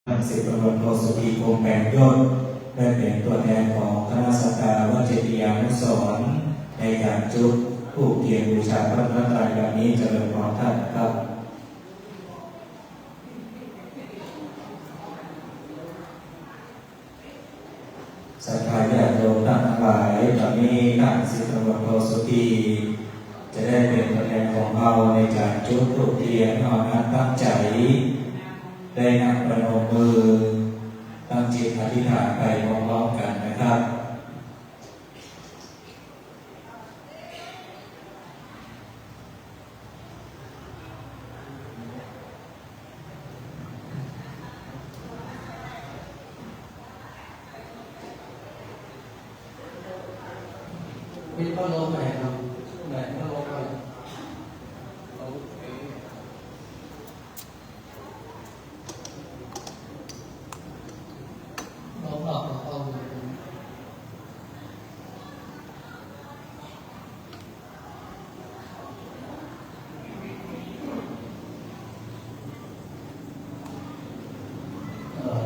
สิบตำรวจโทสุธีคงแปลงยศได้เป็นตัวแทนของคณะสักการะเจดียานุสรณ์ในการจุดธูปเทียนบูชาพระรัตนตรัยแบบนี้เจริญพรท่านครับศรัทธาญาติโยมทั้งหลายตอนนี้ท่านสิบตำรวจโทสุธีจะได้เป็นตัวแทนของเราในการจุดธูปเทียนนอนนับตั้งใจได้นำประนมมือตั้งจิตอธิษฐานไปพร้อมๆกันนะครับมีพัดลมไหมครับไหนพัดลมไหมโอเคลองหลับเอา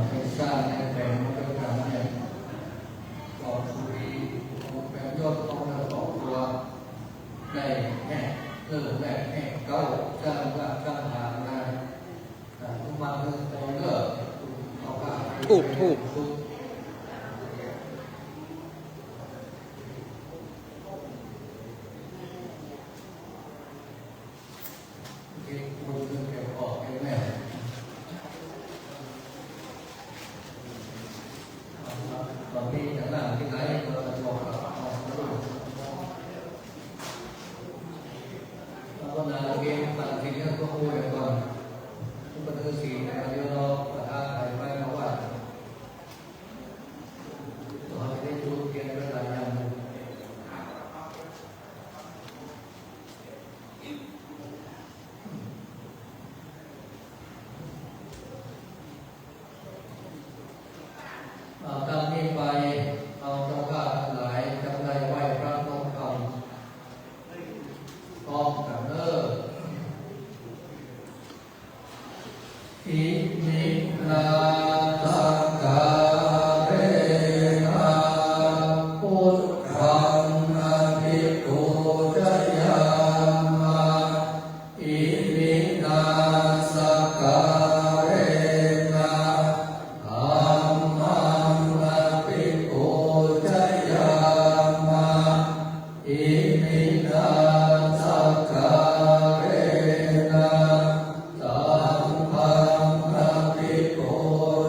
ให้สร้างให้แบ่งให้ทำให้ขอคุยแบ่งยอดต้องมาต่อตัวได้แน่ได้แน่เก้าจ้างว่าจ้างหาได้ทุกวันคือตอนเลิกเอาผ้าถูกที่คุณเก็บออกแน่ตอนนี้จะนั่งที่ไหนเราจะบอกแล้วก็นาเกมต่างทีนี้ก็คุยกันก่อนทุกประเทศสี่ในประเทศเราประธานไทยไม่เอาว่าเราได้ดูเกียรติเป็นหลายอย่างตามนี้ไปเอาเจ้าข้าทั้งหลายจำได้ไหวพระทองคำพร้อมกับเลิกอิมินาสังกาเรนะพุทธังอภิปูชยามะอิมินาสังกาเรนะธัมมังอภิปูชยามะอิมินาสังกาเรนะธัมมังอภิปูช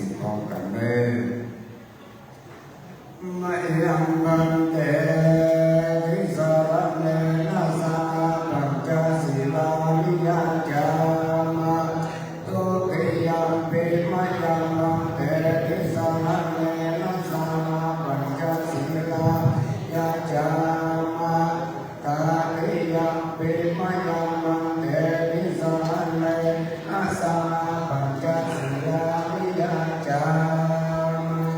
สิพร้อมกันเลยไม่ยังกันแต่ทิสระเนนะสาปัญจศีลาวิยาจามะตุติยมปิมะยังกันแต่ทิสระเนนะสาปัญจศีลาวิยาจามะตาติยมปิมะยังกันแต่ทิสระเนนะสาปัญจศีลาวิยาจามะ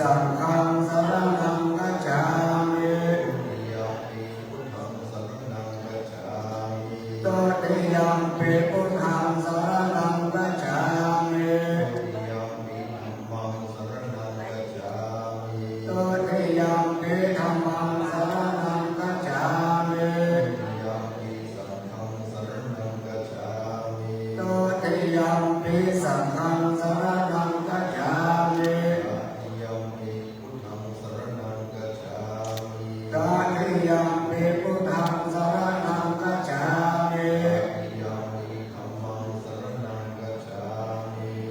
สังฆังสรณังกัจฉามิตติยัมปิพุทธังสรณังกัจฉามิตติยัมปิธัมมังสรณังกัจฉามิตติยัมปิสังฆังสรณังกัจฉามิตติยัมปิพุทธังสรณังกัจฉามิ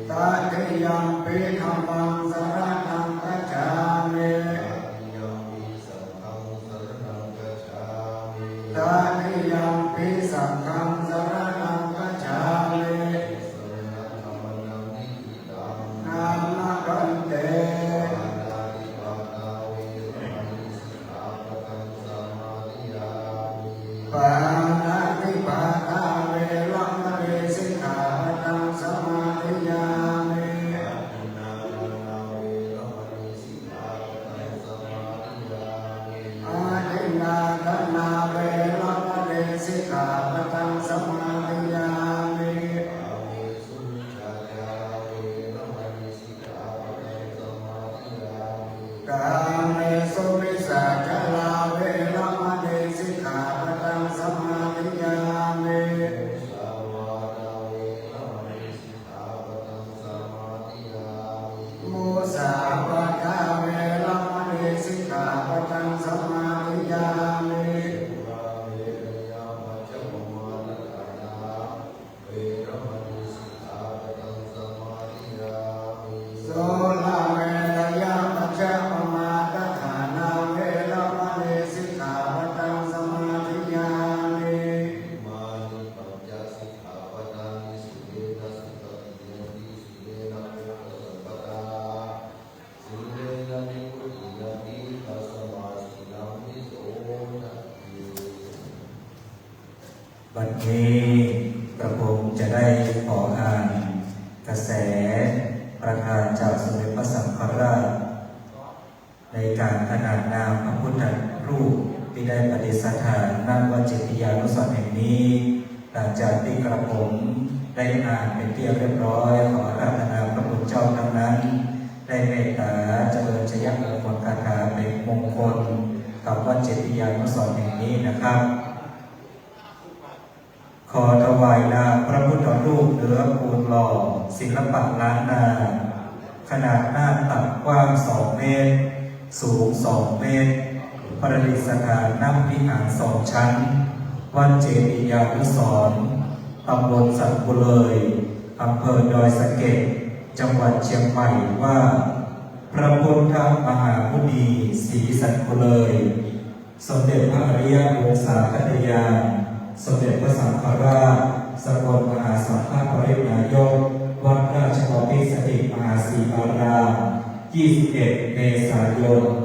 ตติยัมปิธัมมังสรณังกัจฉามิตติยัมปิสังฆังสรณังกัจฉามินามากันเตปานาติปาตาเวรัมมะเนสิกขาปะทังสมาธิยามิอาทินนาทนาเวรัมมะเนสิกขาปะทังสมาธิยามิกาเมสุมิสาจาราเวรัมมะเนสิกขาปะทังสมาธิยามิมุสาวาทาเวรัมมะเนสิกขาปะทังสมาธิยามิโสลาเวรยามัจจปมาทฐานาเวรัมมะเนสิกขาปะทังสมาธิยามิบัดนี้กระผมจะได้ขออ่านกระแสประทานจากสมเด็จพระสังฆราชในการขนานนามพระพุทธรูปที่ได้ปฏิสถานณวัดเจติยานุสรณ์แห่งนี้หลังจากที่กระผมได้อ่านเป็นที่เรียบร้อยขออาราธนาพระคุณเจ้าทั้งนั้นได้เมตตาเจริญชยมงคลคาถาเป็นมงคลกับวัดเจติยานุสรณ์แห่งนี้นะครับขอถวายนามพระพุทธรูปเนื้อปูนหล่อศิลปะล้านนาขนาดหน้าตัดกว้าง2 เมตรสูง2 เมตรประดิษฐานณวิหาร2 ชั้นวัดเจติยานุสรณ์ตำบลสันปุเลยอำเภอดอยสะเก็ดจังหวัดเชียงใหม่ว่าพระพุทธมหามุนีศรีสันปุเลยสมเด็จพระอริยวงศาคตยานสมเด็จพระสังฆราชสกลมหาสังฆปรินายกวัดราชบพิตรสถิตมหาศรีมาราม 21 เมษายน 2567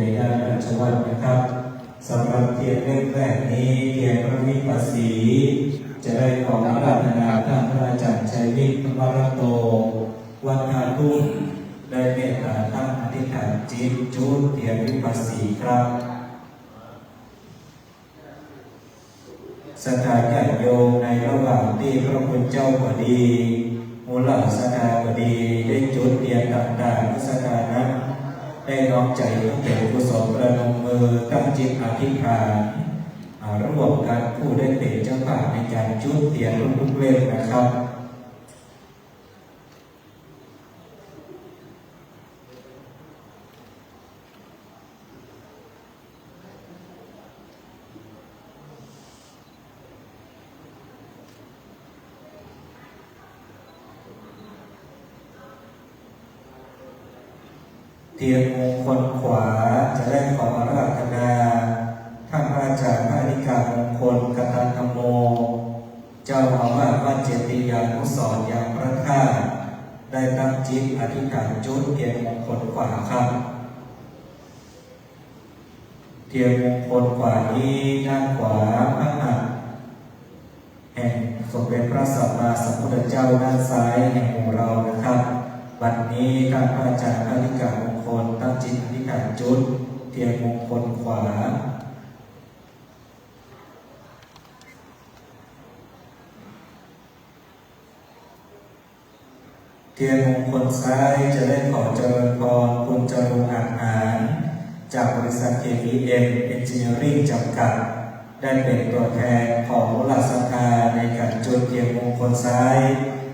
ในด้านราชวัตรนะครับสำหรับเทียนเล่มแรกนี้เทียนพระวิปัสสีจะได้ขออาราธนาท่านพระอาจารย์ชัยวิทย์วรโตวัฒนาทุ่งได้เมตตาตั้งอธิษฐานจิตจุดเทียนวิปัสสีครับสถานญาติโยมในระหว่างที่พระพุทธเจ้าบดีมูลสถาบดีได้จุดเทียนต่างๆสถานั้นได้น้อมใจเกี่ยวกุศลประนมมือตั้งจิตอธิษฐานร่วมกันผู้ได้เป็นเจ้าภาพในการจุดเทียนทุกเล่มนะครับเทียนมงคลขวาจะได้ขออาราธนาท่านพระอาจารย์พระอธิการมงคลกตัญธรรมโมเจ้าอาวาสวัดเจติยานุสรณ์ยามพระธาตุได้ตั้งจิตอธิษฐานจุดเทียนมงคลขวาครับเทียนมงคลขวานี้ด้านขวาพระหัตถ์แห่งสมเด็จพระสัมมาสัมพุทธเจ้าด้านซ้ายแห่งหมู่เรานะครับวันนี้ท่านพระอาจารย์อธิการมงคลตั้งจิตอธิษฐานจุดเทียนมงคลขวาเทียนมงคลซ้ายจะได้ขอเจริญพรคุณจรุงอาหารจากบริษัท KPM Engineering จำกัดได้เป็นตัวแทนของมูลสภาในการจุดเทียนมงคลซ้าย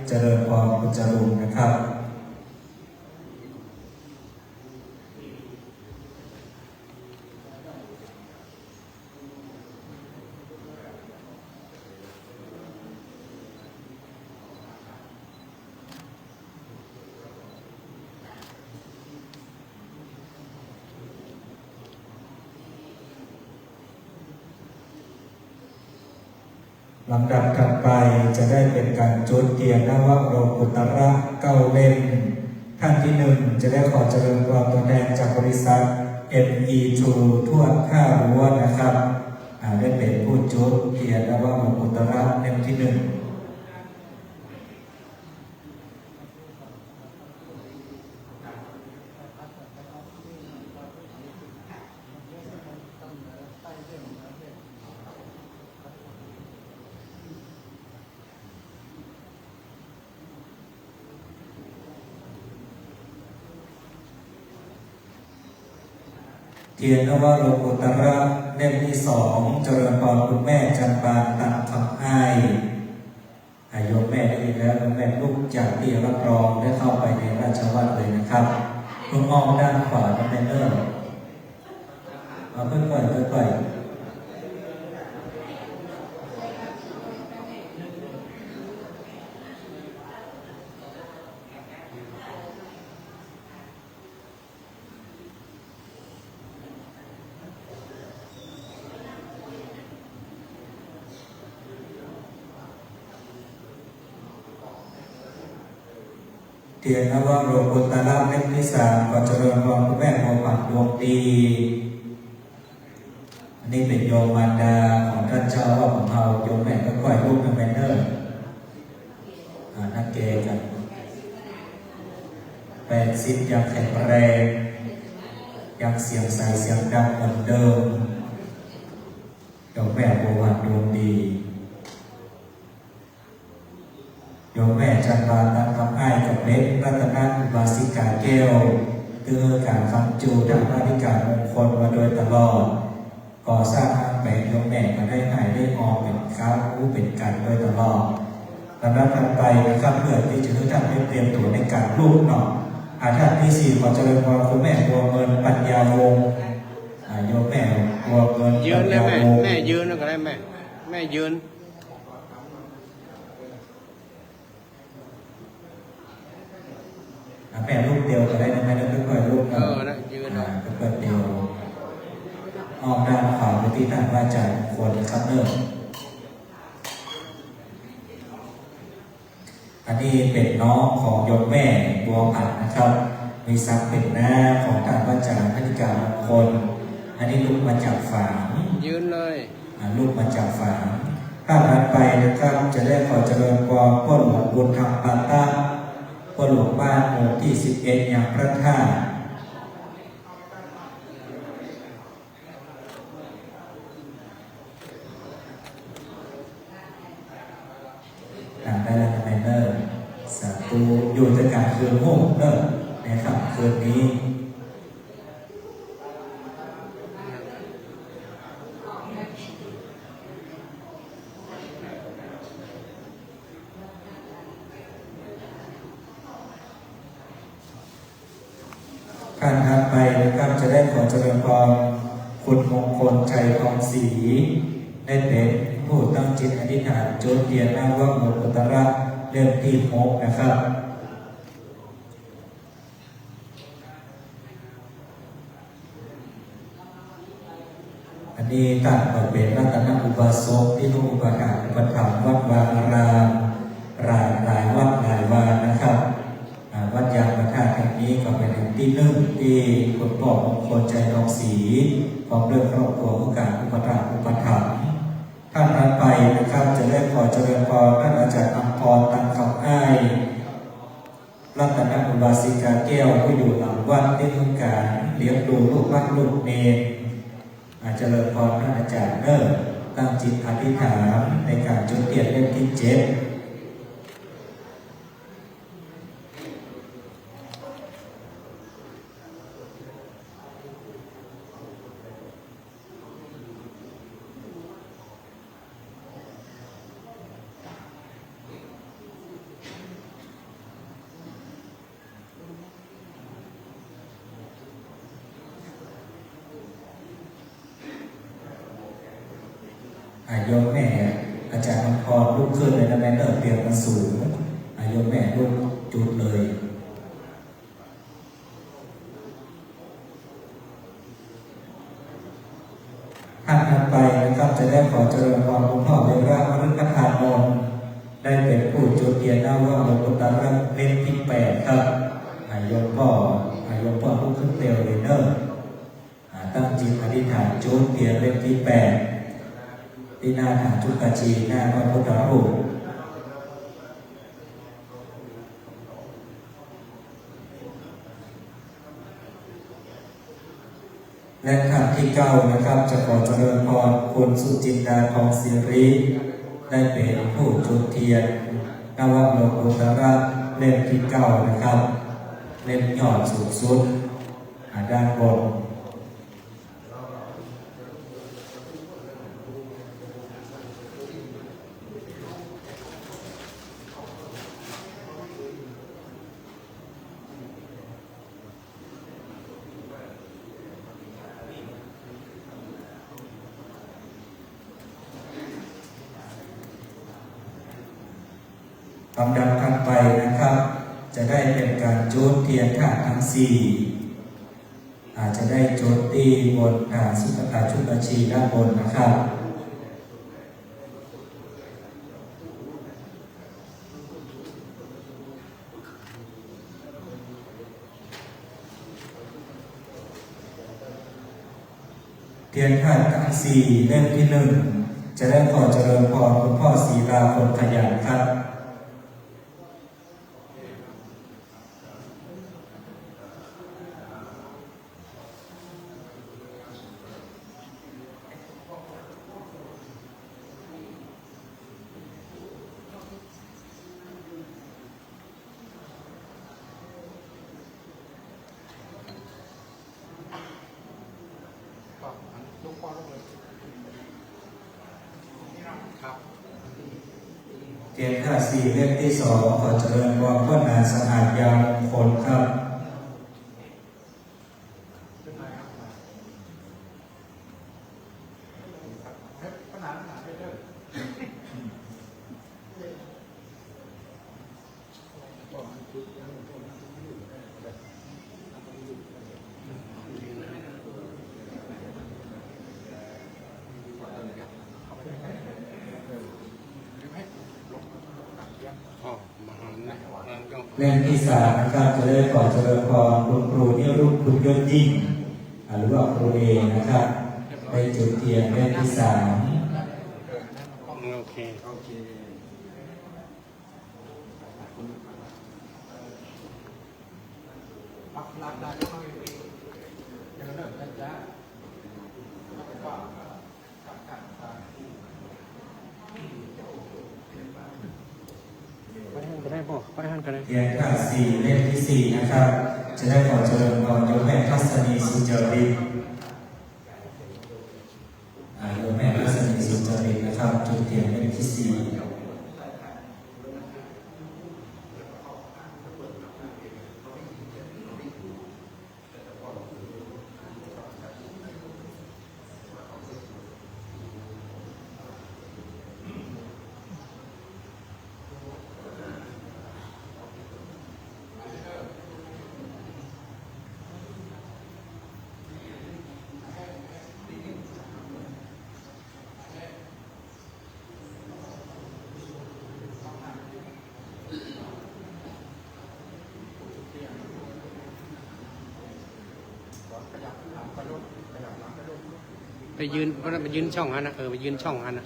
เจริญพรคุณจรุงนะครับลำดับถัดไปจะได้เป็นการจุดเทียนนวโรกุตระ9 เล่มท่านที่1จะได้ขอเจริญพรตัวแทนจากบริษัท ME2 ทั่วท่ารั้วนะครับได้เป็นผู้จุดเทียนนวโรกุตระเล่มที่1เทียนนวโรกุตระเล่มที่2เจริญพรคุณแม่จันบานตันคำอ้ายโยมแม่ได้ยินแล้วโยมแม่ลุกจากที่รับรองได้เข้าไปในราชวัตรเลยนะครับคุณมองด้านขวาโยมแม่เนิ่มเอาค่อยๆเทียนนวโรกุตระเล่มที่3ขอเจริญพรคุณแม่บัวผักดวงดีอันนี้เป็นโยมมารดาของท่านเจ้าว่าของเราโยมแม่ก็ค่อยลูกเป็นแมนเนอร์นักเกกัน80ยังแข็งแรงยังเสียงใสเสียงดังเหมือนเดิมโยมแม่บัวผักดวงดีโยมแม่จันบานตันคำอ้ายกับเล็กรัตนวาสิกาแก้วคือการฟังจูทางราชการมงคลมาโดยตลอดก่อสร้างทางแบ่งโยมแม่ก็ได้หายได้ออกเป็นค้ารู้เป็นกันโดยตลอดลำดับถัดไปนะครับเพื่อที่จะให้ท่านได้เตรียมตัวในการลูกเนาะท่านที่4ขอเจริญพรคุณแม่บัวเงินปัญญาวงศ์โยมแม่บัวเงินปัญญาวงศ์แม่ยืนก็ได้แม่ยืนแม่ลูกเดียวก็ได้นะแม่ลูกค่อยๆลูกนะยืนค่อยๆเดียวออกด้านขวาไปที่ท่านพระอาจารย์ควรครับเริ่มอันนี้เป็นน้องของโยมแม่บัวผัดนะครับ มีศักดิ์เป็นหน้าของท่านพระอาจารย์พนิกามงคลอันนี้ลูกมาจากฝาง ยืนเลย ลูกมาจากฝางถ้าถัดไปนะครับจะได้ขอเจริญพรพ่อหลวงบุญธรรมปาตาพ่อหลวงบ้านหมู่ที่11อย่างพระธาตุได้แล้วทำไมเนอร์สาธุอยู่ในการคืนห้องเนอร์นะครับคืนนี้การถัดไปนะครับจะได้ขอเจริญพรคุณมงคลชัยทองศรีได้เป็นผู้ตั้งจิตอธิษฐานโจทย์เทียนหน้าวัดหลวงอุตระเล่มที่6นะครับอันนี้ตั้งมาเป็นรัตนอุบาสกที่นุอุปการอุปถัมภ์วัดวาอารามหลายวัดหลายวานะครับวัดยางพระธาตุแห่งนี้ก็เป็นแห่งที่1ที่คุณพ่อมงคลใจทองศรีของเรื่องครอบครัวผู้การอุปถัมภ์ท่านถัดไปนะครับจะได้ขอเจริญพรท่านอาจารย์อัมพรตันคำอ้ายรัตนอุบาสิกาแก้วผู้อยู่หลังวัดที่ต้องการเลี้ยงดูลูกวัดลูกเนรเจริญพรท่านอาจารย์เนอร์ตั้งจิตอธิษฐานในการจุดเทียนเล่มที่7โยมแม่อาจารย์อัมพรลุกขึ้นเลยนะแม่เนอร์เตรียมมาสูงโยมแม่ลุกจุดเลยท่านถัดไปนะครับจะได้ขอเจริญพรหลวงพ่อเวราพฤกษทานนท์ได้เป็นผู้จุดเทียนหน้าวัดหลวงอุตระเล่มที่8ครับโยมพ่อลุกขึ้นเตียวเลยเนอร์ตั้งจิตอธิษฐานจุดเทียนเล่มที่8ที่หน้าฐานจุกจีหน้าพระพุทธรูปและขันที่9นะครับจะขอเจริญพรคุณสุจินดาทองศิริได้เป็นผู้จุดเทียนนวโลกุตระเล่มที่9นะครับเล่มยอดสูงสุดด้านบนลำดับขั้นไปนะครับจะได้เป็นการจุดเทียนธาตุทั้ง4อาจจะได้จุดที่บนสุขตาชุกชีด้านบนนะครับเทียนธาตุทั้ง4เล่มที่1จะได้ขอเจริญพรคุณพ่อศรีราคนขยันครับเทียนธาตุ4เล่มที่2ขอเจริญพรพ่อนาสหายามงคลครับ เล่มที่สามนะครับจะได้ขอเจริญพรคุณครูนิรุตคุณยศยิ่งหรือว่าครูเอนะครับได้จุดเทียนเล่มที่สาม โอเค โอเค ไปหันก็ได้บอกไปหันก็ได้ เทียนที่สี่เล่มที่สี่นะครับ จะได้ขอเจริญพรโยมแม่ทัศนีสุจริตโยมแม่ทัศนีสุจริตนะครับจุดเทียนเล่มที่สี่ไปยืนไปยืนช่องอันนะไปยืนช่องอันนะ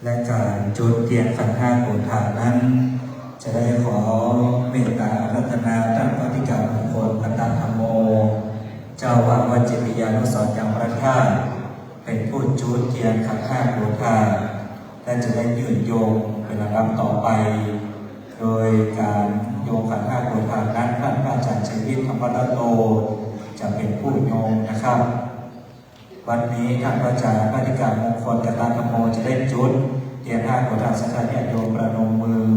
และการจุดเทียนขันธ์ห้าโกฏฐานนั้น จะได้ขอเมตตารัตนาตั้งปฏิกรรมมงคลปัตตธรรมโม เจ้าวาดวัดจิตวิทยานุสรณ์จังหวัดพระธาตุเป็นผู้จุดเทียนขันธ์ห้าโกฏฐานและจะได้ยืนโยงเป็นลำดับต่อไป โดยการโยงขันธ์ห้าโกฏฐานนั้นท่านพระอาจารย์ชัยวิทย์ธรรมรัตโตจะเป็นผู้โยงนะครับ วันนี้ท่านพระอาจารย์ปฏิกรรมมงคลกตธรรมโมจะได้จุดเทียนห้าโกฏฐานสักการะโยมประนมมือ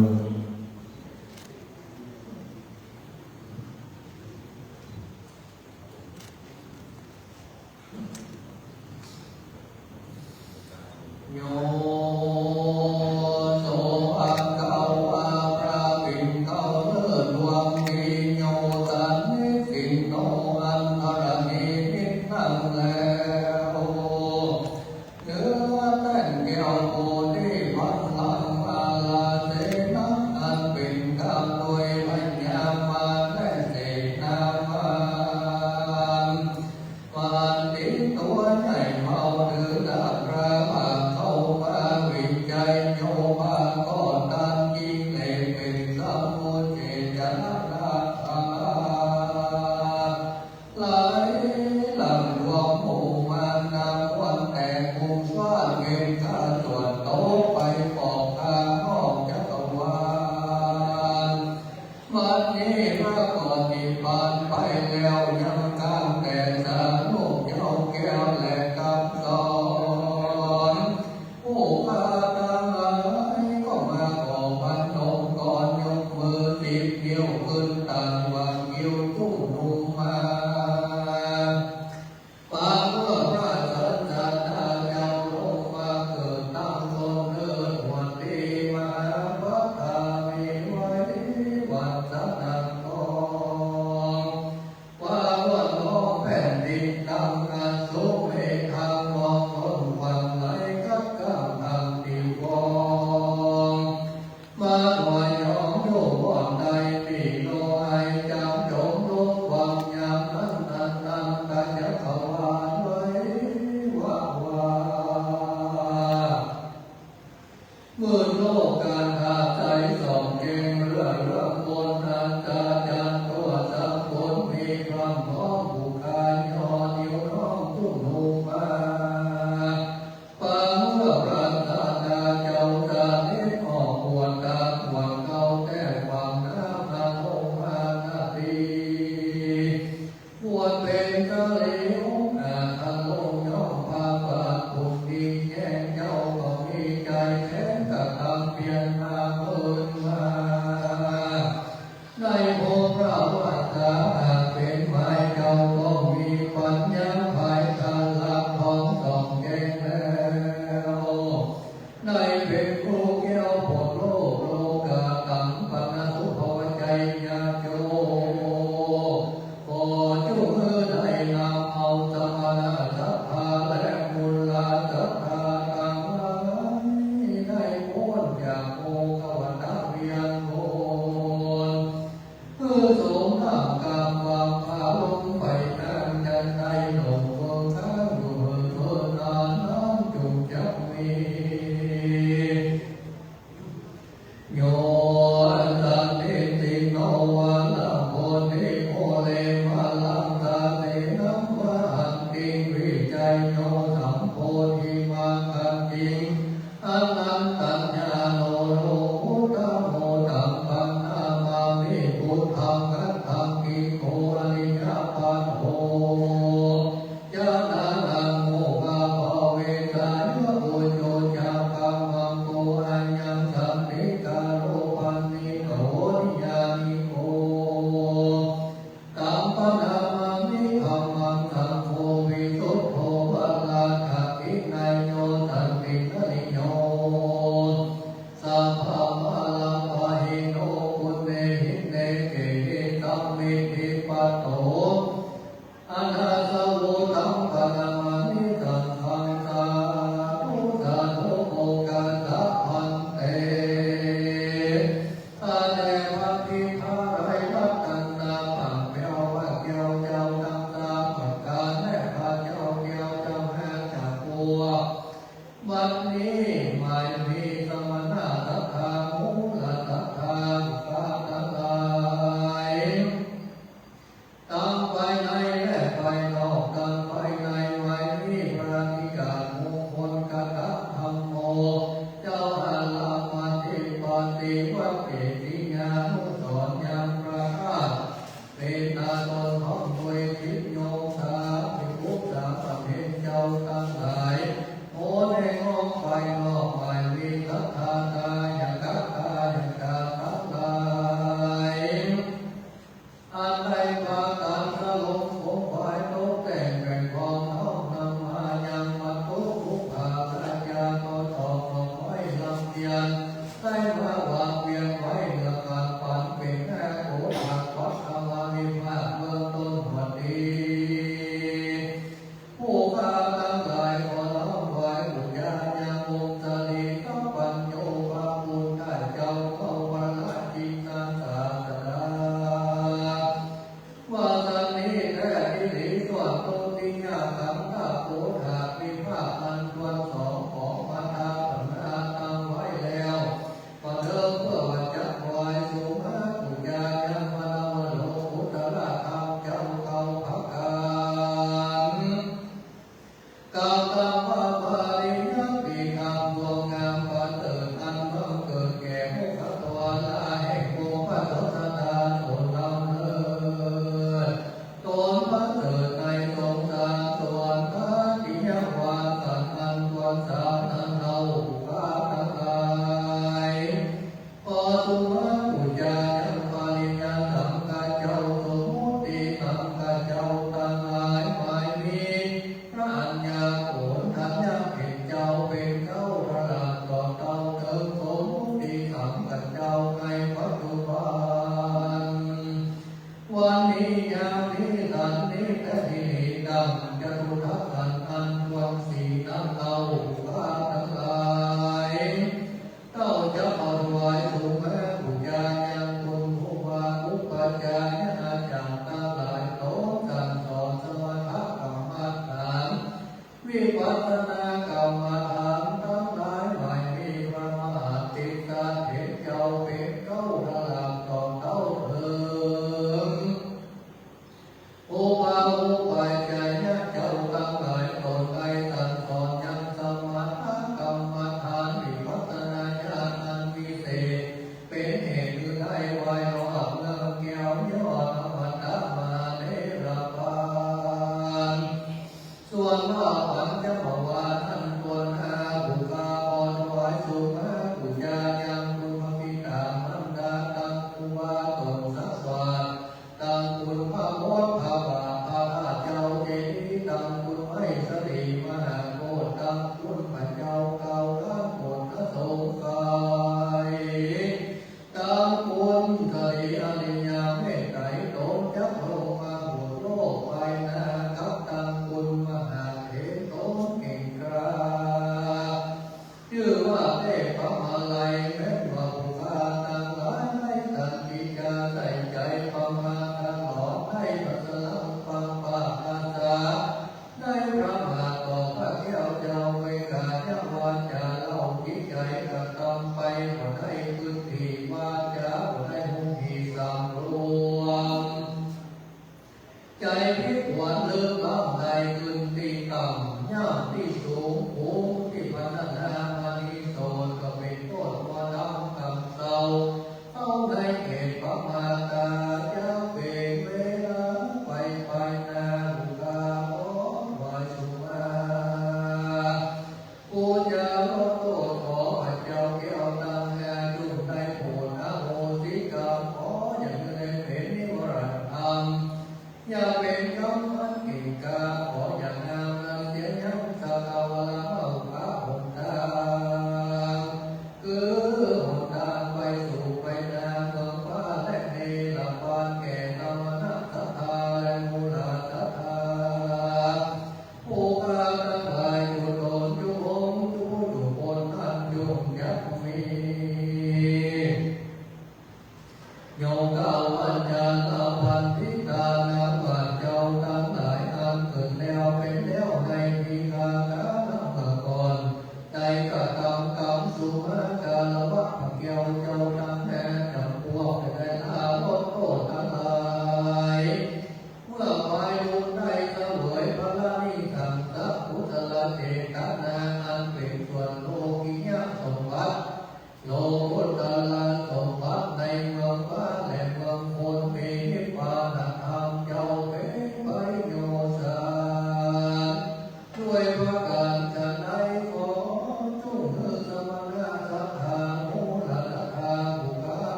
โยโสอังเกาอาปราปินเกาเลิศดวงดีโยตันนิสินโนอันธรณีนินั่งแล้วเนื้อแต่งแก้วโพธิพันลังอาลาเส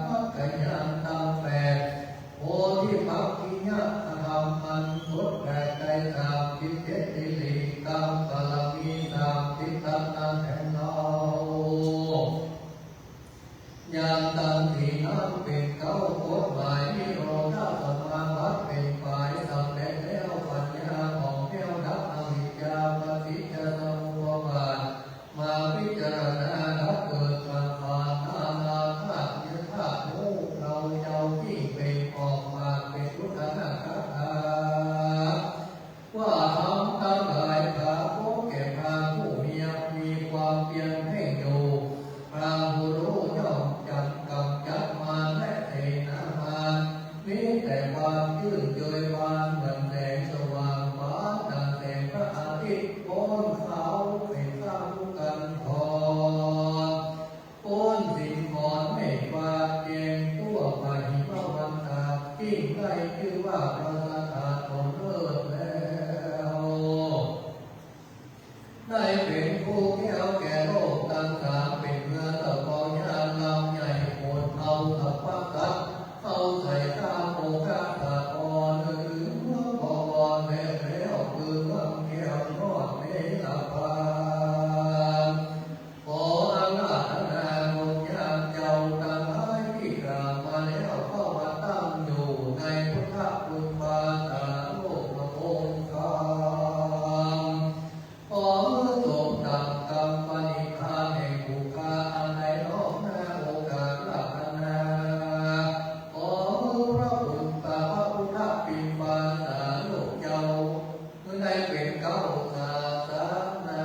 มัคคยันตังแปดโพธิปักขิยะธรรมันพุทธแปดใจสามสิบเจ็ดสิริตังปรมีสามสิบตังนันแห่งเรายามตังทีน้ำเป็นเก้ากฎหมายนิโรธาสมาบัติเป็นฝ่ายสำเร็จแล้วปัญญาของเทวดาอวิชชาปฏิจจสมุปบาทมาพิจารณาดับเกิดสังขารนานาธาตุยึดธาตุรู้เราเจ้าที่เป็นออกมาเป็นพุทธนาคาว่าทำตั้งหลายขาโคแก่พาผู้มีความเพียรให้อยู่พระผู้รู้ย่อมจัดกำจัดมารและเทนะมารมีแต่ความชื่นเจยบานเหมือนแสงสว่างฟ้าดังแสงพระอาทิตย์โอนเขาเป็นข้าผู้กันทองโอนสิ่งก่อนไม่ฟาดเจงตัวไปหิมะวันตาที่ได้ชื่อว่าพระสัทธาตนเลิศแล้วได้เป็นผู้แก้วแก่โลกต่างๆเป็นเรือตะกอยานลำใหญ่โหดเอาสัพพะกัดเอาใส่ข้าโมกาตะกอนหรือเมื่อก่อนแล้วคือเมืองแก้วนอดเมตตาพานขออำนาจนาบุญญาเจ้าทั้งหลายที่กราบมาแล้วเข้ามาตั้งอยู่ในพุทธคุณบาตาโลกมโงคาขอตกดับกรรมปณิธานแห่งบุคคาอันใดน้อมหน้าโอกาสลักนาขอพระบุตรพระพุทธปิมบาสาโลกเจ้าได้เป็นเก้าศาสนา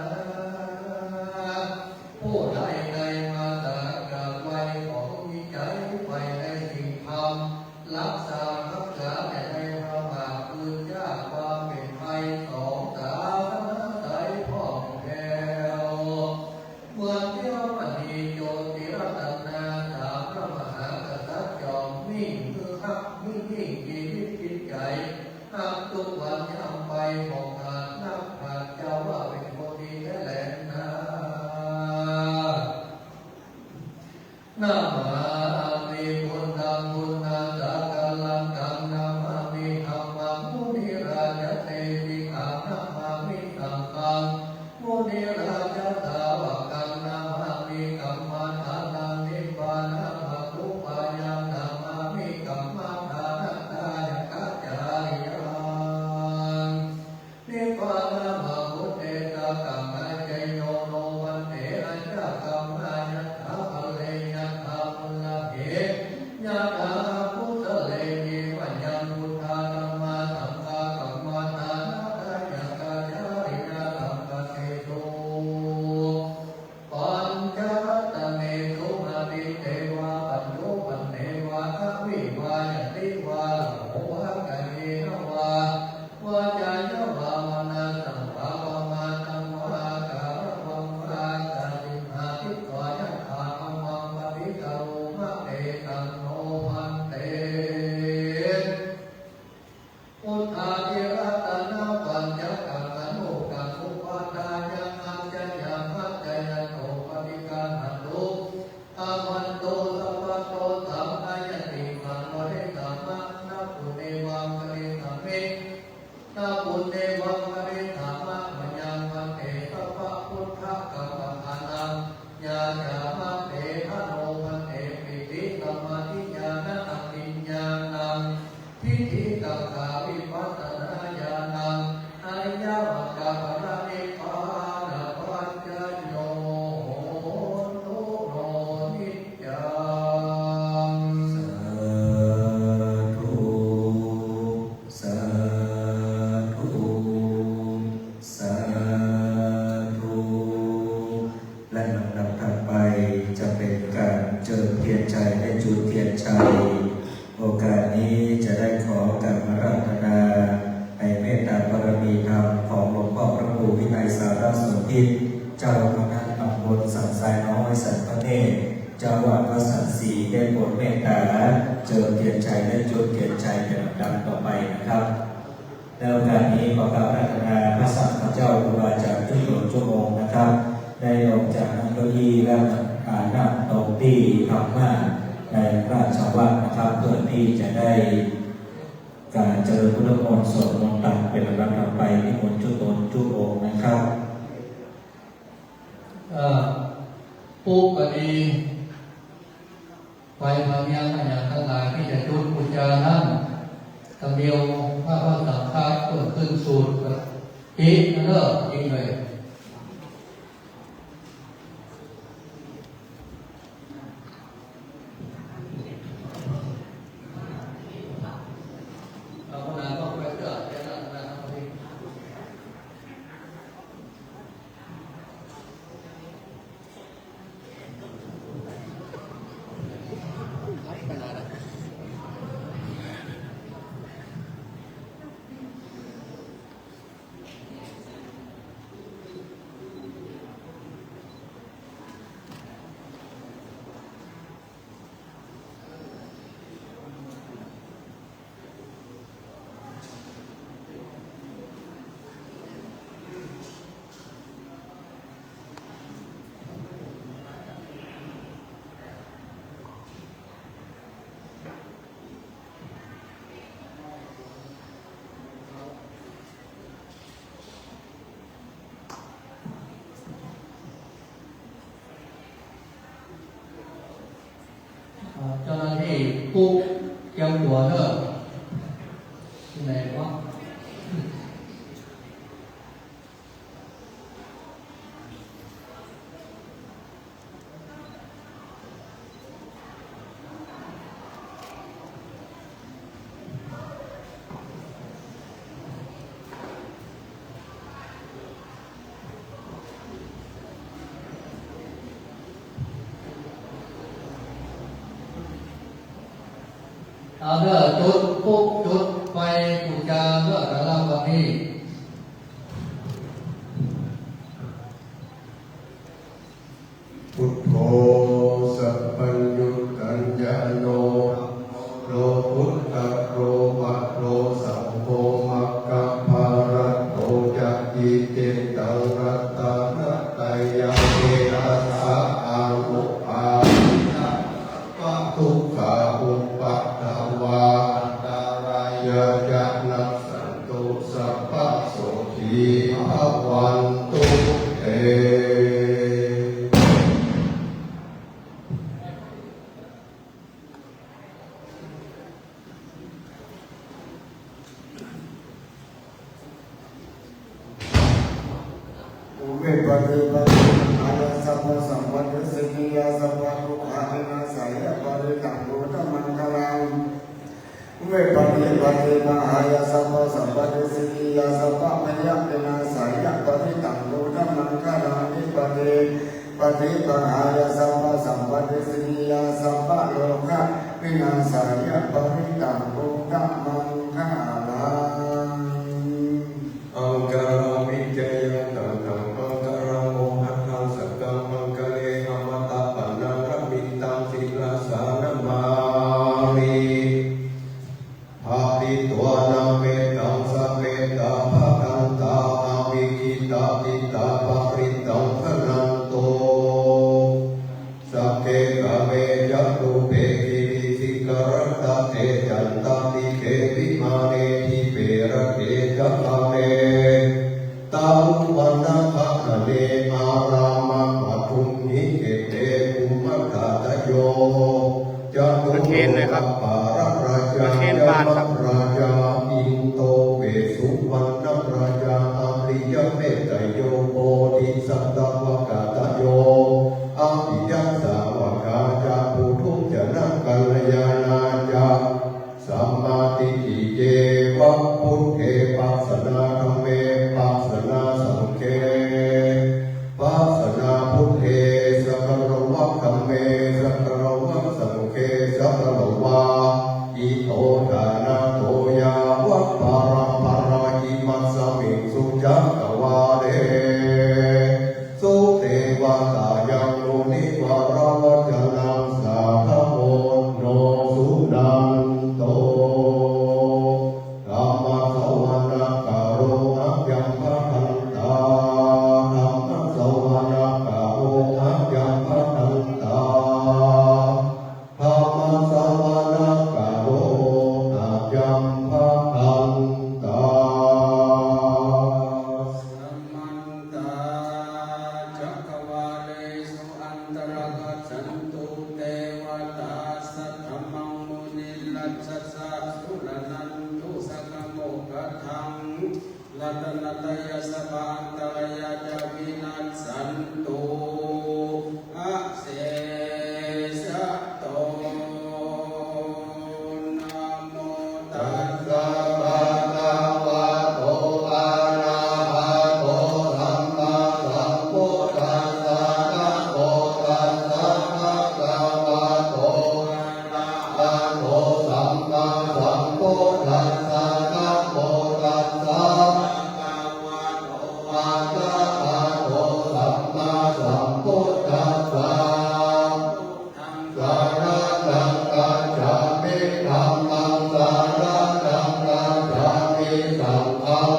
ผู้ใดในมาตากราบไหว้ของมีใจไปในสิ่งธรรมรักษาแต่ในพระบาทคือยากความเป็นไทยสองตาใจพ่อแก้วเมื่อเที่ยวมณีโยติรัตนาถามพระมหากษัตริย์จอมนิ่งคือฮักยิ่งชีวิตจิตใจหักทุกวันย่ำไปของขาดนับขาดเจ้าว่าเป็นคนดีแท้แหละนะนามามีบุญดังบุญนาจากกาลังกังนามามีธรรมังมุนิราชเตติขานามามีสังฆังมุนิราชสาวกังนามามีกัมมาทานังนิพพานาภุปายังนามามีกัมมาทานังตายกัจจาริยังนิพพานาภุเตตะกัมมาเจโยโนวันเถอัญจกัมมายัตถาภเลยัตถามุลเหยัตถาพุทธเลยิวัญญังพุทธาธัมมาสังฆากัมมาทานาทายะกาจาริยาธัมปเทโตปัญจวัตตเมสุมาติเทวาปัญโยปันเทวาทวิวายติวาโหวะกะเยนวาวาจายวามนาสัมภาวมาตังวาการวังวากาลิหาทิตวายัตถาธัมมังปฏิกาโรมะเตตังโนพันเตพุทธาเทระตนาปัญจกังอนุกังอุปาทายังอัจจยังมัจจยันโตปฏิการหันตุอามันโตสัพพะโตสัมภายติมังวเรตัมมะนัพพุเนวังกะเรตัมเมนาปุเนวังกะเรตัมมะมยังมันเตสัพพะพุทธกัมปะทานังญาญามะเตทะโนพันเตปิติสัมมาทิญาณังอภิญญาณังพิธิกังขาวิปัสสนาญาณังอริยมรรคปรินิพพานปัจจโยโนโนนิจจัง สาธุสาธุและลำดับถัดไปจะเป็นการเจิมเทียนชัยและจุดเทียนชัยโอกาสนี้จะได้ขอการอาราธนาให้เมตตาบารมีธรรมของหลวงพ่อพระครูวินัยสารสนธิเจ้าคณะตำบลสันทรายน้อยสันพระเนตรเจ้าวัดวัดสันศรีได้โปรดเมตตาเจิมเทียนชัยและจุดเทียนชัยเป็นลำดับต่อไปนะครับในโอกาสนี้ขอกราบอาราธนาพระสังฆเจ้าครูบาอาจารย์ทุกชั่วโมงนะครับได้ลงจากนั่งเก้าอี้และนั่งตรงที่ธรรมะ ในราชวัตรนะครับเพื่อที่จะได้การเจริญพุทธมนต์สวดมนต์ตามเป็นลำดับต่อไปที่มนต์จุตนจุองค์นะครับ ปุ๊กก็ดีไปพาเมียขยันทั้งหลายที่จะจุดบูชานั้นตำเดียวพระสังฆาเปิดขึ้นสูตรอีกนั่นเลิกจริงเลยเราคนนั้นก็ไปเกิดแค่นั้นนะครับพี่ เจ้าหน้าที่ปุ๊กเกี่ยวหัวเนอะที่ไหนวะเอาเด้อจุดปุ๊บจุดไฟบูชาเด้อแต่ละวันนี้พุทโธสัพพัญญุตัญญาโนโลพุทธโลมะโลสัมโพมัคคะภารัตโตจักยิเจตังรัตตานะไตยังเออาสาอาอุปานะปะทุกขาอุปะตวาอันตรายะจักนัสสันตุสัพพะโสทีภวันตุเต อุเบกขาติปะอาลาสัพพะสัมปันติสิกิยาสัพพะทุกขานินาสายะปะริตังโกตมังคลังอุเบกขาติปะมหายาสัพพะสัมปันติสิกิยาสัพพะมยะนินาสายะปะริตังโกตมังคลังนิปะติปะหายาสัพพะสัมปันติสิกิยาสัพพะโลกะนินาสายะปะริตังโกตมังคลังอังคารามิเจยังตังตังอังคาราโมหังสักกังมังคะเลหะมะตะปะนังระมิตังศิลาสานะมามิภาติตัวนาเมตังสัพเพตาภะคันตาอาวิกิตาติตาปะริตังพนันโตสัพเพกะเมจัตุเปกิริสิกรัตตะเตจันตติเกวิมาเนทิเประเกจักะเมตาอุปนาภะคะเนอารามาปะทุมหิเกเตอุมะตะตะโยจตุโลกปาระราชาราชาอินโตเวสุวรรณราชาอริยเมตไตโยโพธิสัตวกาตโยอภิยัสสาวกาจาปุถุจนะกัลยาณาจาสัมมาทิฏฐิเจวะพุทเทปัสสนาธัมเมปัสสนาสังเฆปัสสนาพุทเทสักการวะธัมเมสักการวะสังเฆสักการวะอิโตทานะโตยาวัปปาราภาราหิมัสสมิงสุจักกวาเดโส ตนะตยสภาตรยาจาวินัสสันตุอาเสสะโตนะโมตัสสะภะคะวะโตอะระหะโตสัมมาสัมพุทธัสสะนะโมตัสสะภะคะวะโตอะระหะโตสัมมาสัมพุทธัสสะนะโมตัสสะภะคะวะโตอะระหะโตสัมมาสัมพุทธัสสะสารนังกัจฉามิธัมมังสารนังกัจฉามิสังฆัง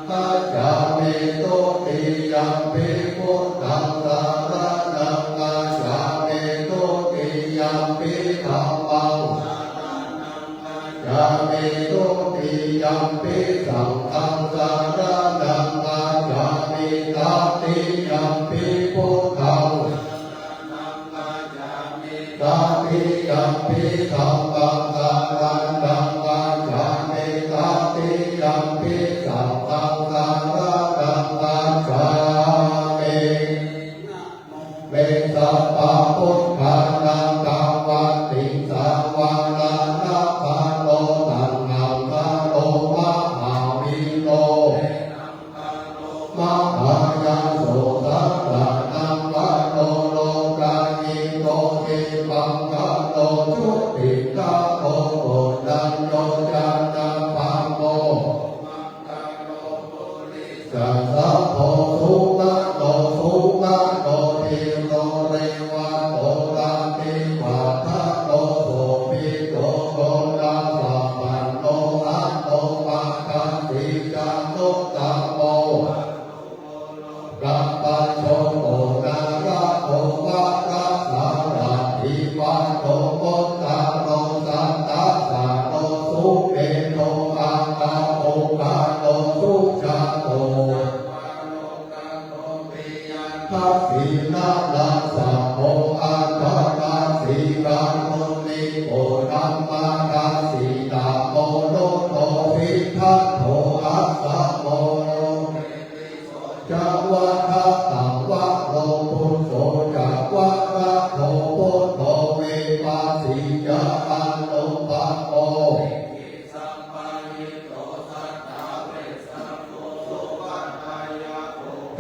กัจฉามิตุติยัมปิพุทธังสารนังกัจฉามิตุติยัมปิธัมมังกัจฉามิตุติยัมปิสังฆังสารนังกัจฉามิตัตติยัมปิพุทธังตัตติยัมปิธัมมังสารนังกัจฉามิตัตติยัมปิสังฆังสารนังกัจฉามิเวสัพพะพุทธานังกัมวัตติสาวานานาภาโลตังหังคาโลมหาวิโลมหายาโสตัสสะนังวะโลโลกายิโตเอปังกะโลชุติกะโลโอดันโยจานาปังโมสัสสะโพสุกะโลสุกะโลเทโลเรวะโตราติวะทะโลโสปิโตโกนาสัพพันโตอะโตปะคะติจันโตตัมโมกัปปะโชโกนาระโตวะระสาระทิวะโตโมตาโลสัตตะสะโลสุเปโตอะกะโอกะโลสุจาโตทัพพินาลัสสะโมอะคะกะสีรังโมนิโกนัมมะกะสีตาโมโนโตภิทัตโตอัสสะโมจักวะทะตังวะโลพุทโธจักวะระโตพุทโธเวปัสสิยะอันโนปะโม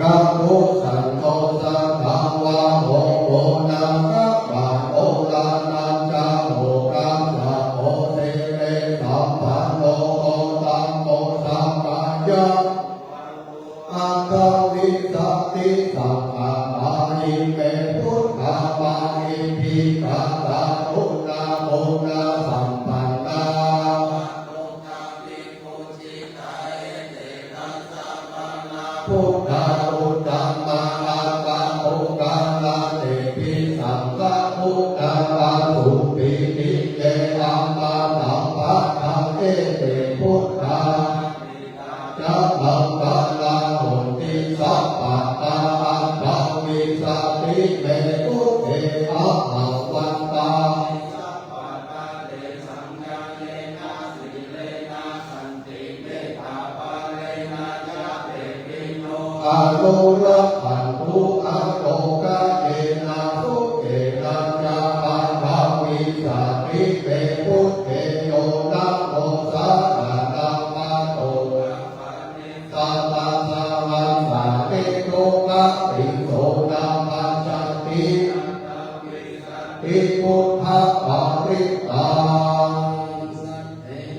กัมมุสันโตสังฆวะโหโหนังกัปปะโอลานังจาโหกัมสะโหเทเรสัมปันโนโอตัมโมสัมปัญญะอัตตวิสัตติสังฆามาอิเมพุทธามาอิภิกขาตาตุนาโมนาสัมปันนาพุทธาอุตตัมมาอาคาโอกาลาเตปิสังฆะพุทธาปาสุปิติเยอัมมานัมปัฏฐาเอเตพุทธาจักขังกาลาโหติสัพพะตาอัตถวิสัตติเมตุเตอะหังวันตาอาโลระพันธุอาโลกะเอนะทุเกนะจาปันภาวิสัตติเปพุทเทโยนะโมสาระนัมมะโตสัตตะสัมมาสันติโลกะติโสนะปัญจติติพุทธะปาริตัง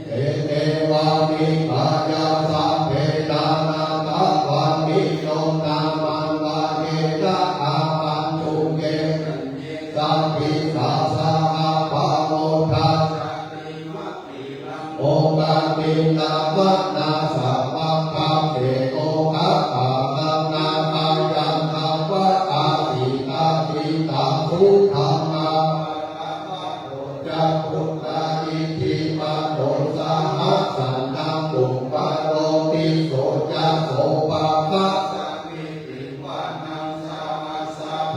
เอเตวานิปายาสัพเพนานาคะวันนิโยนามันวะเกนะอามันตุเกสัพพิสัสสะอาภาโมทัสโอกาตินาวัตนาสัพพะคาเตโอคะปะนังนามายันทวัตอาติตาติตังทุกขังมาจักขุตาอิทิมาโตสาหัสสันนังปุปปะโรติโสจัสโสปะปะ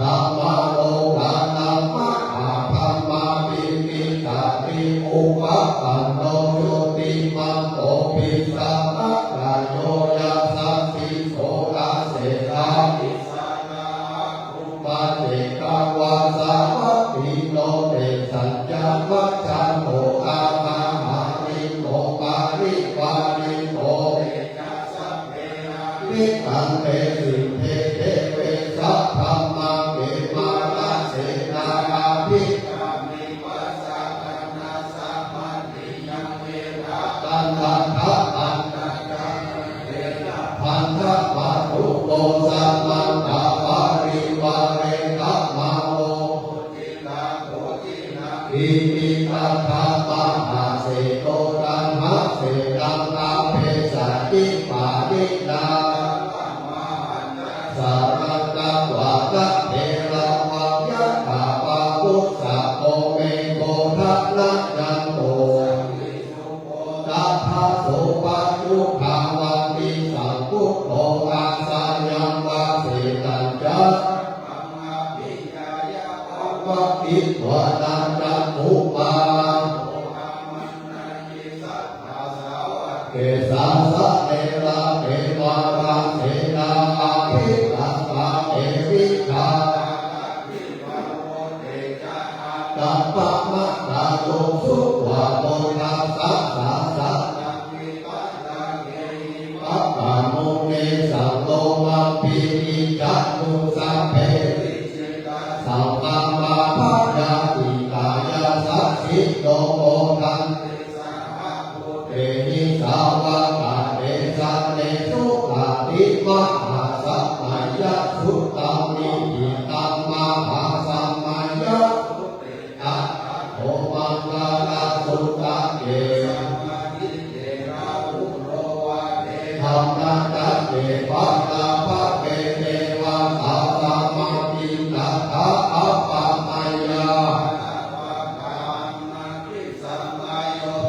ธรรมโลกานังมะหาธรรมาปิปิตาติอุปะปันโนโยติมันโตปิสัมมะกายโย รัตถะมหาเสโตรัมหะเสรังอาเพสัจจิปารินาสารังกวะกะเทระวะยะถาปะพุทธะโอเมโกทัพนะยันโตตัทธะโสปะยุภาวันติสังพุทโธอาสายังวะเสตัญจะวัดอิทวานันจันทุปาเกสาสะเนระเทวาราเทนาอาภิตัสสะเอวิชาตัปปะมะตาโลสุวะโมทัสสะสะสะปัปปะโมเนสังโลมาปิอิจัตตุสัพเพสัมมามาภายาติกายาสัพพิโตโมทันเตหิสาวะกะเตสันเนสุขติมหาสัมมายะสุตตัมนิหิตัมมหาสัมมายะอะโอมังกาลาสุตตะเกธรรมะตัสเตปัตตาภะเกเทวะสาสามาปิตัสสะอัปปะมายา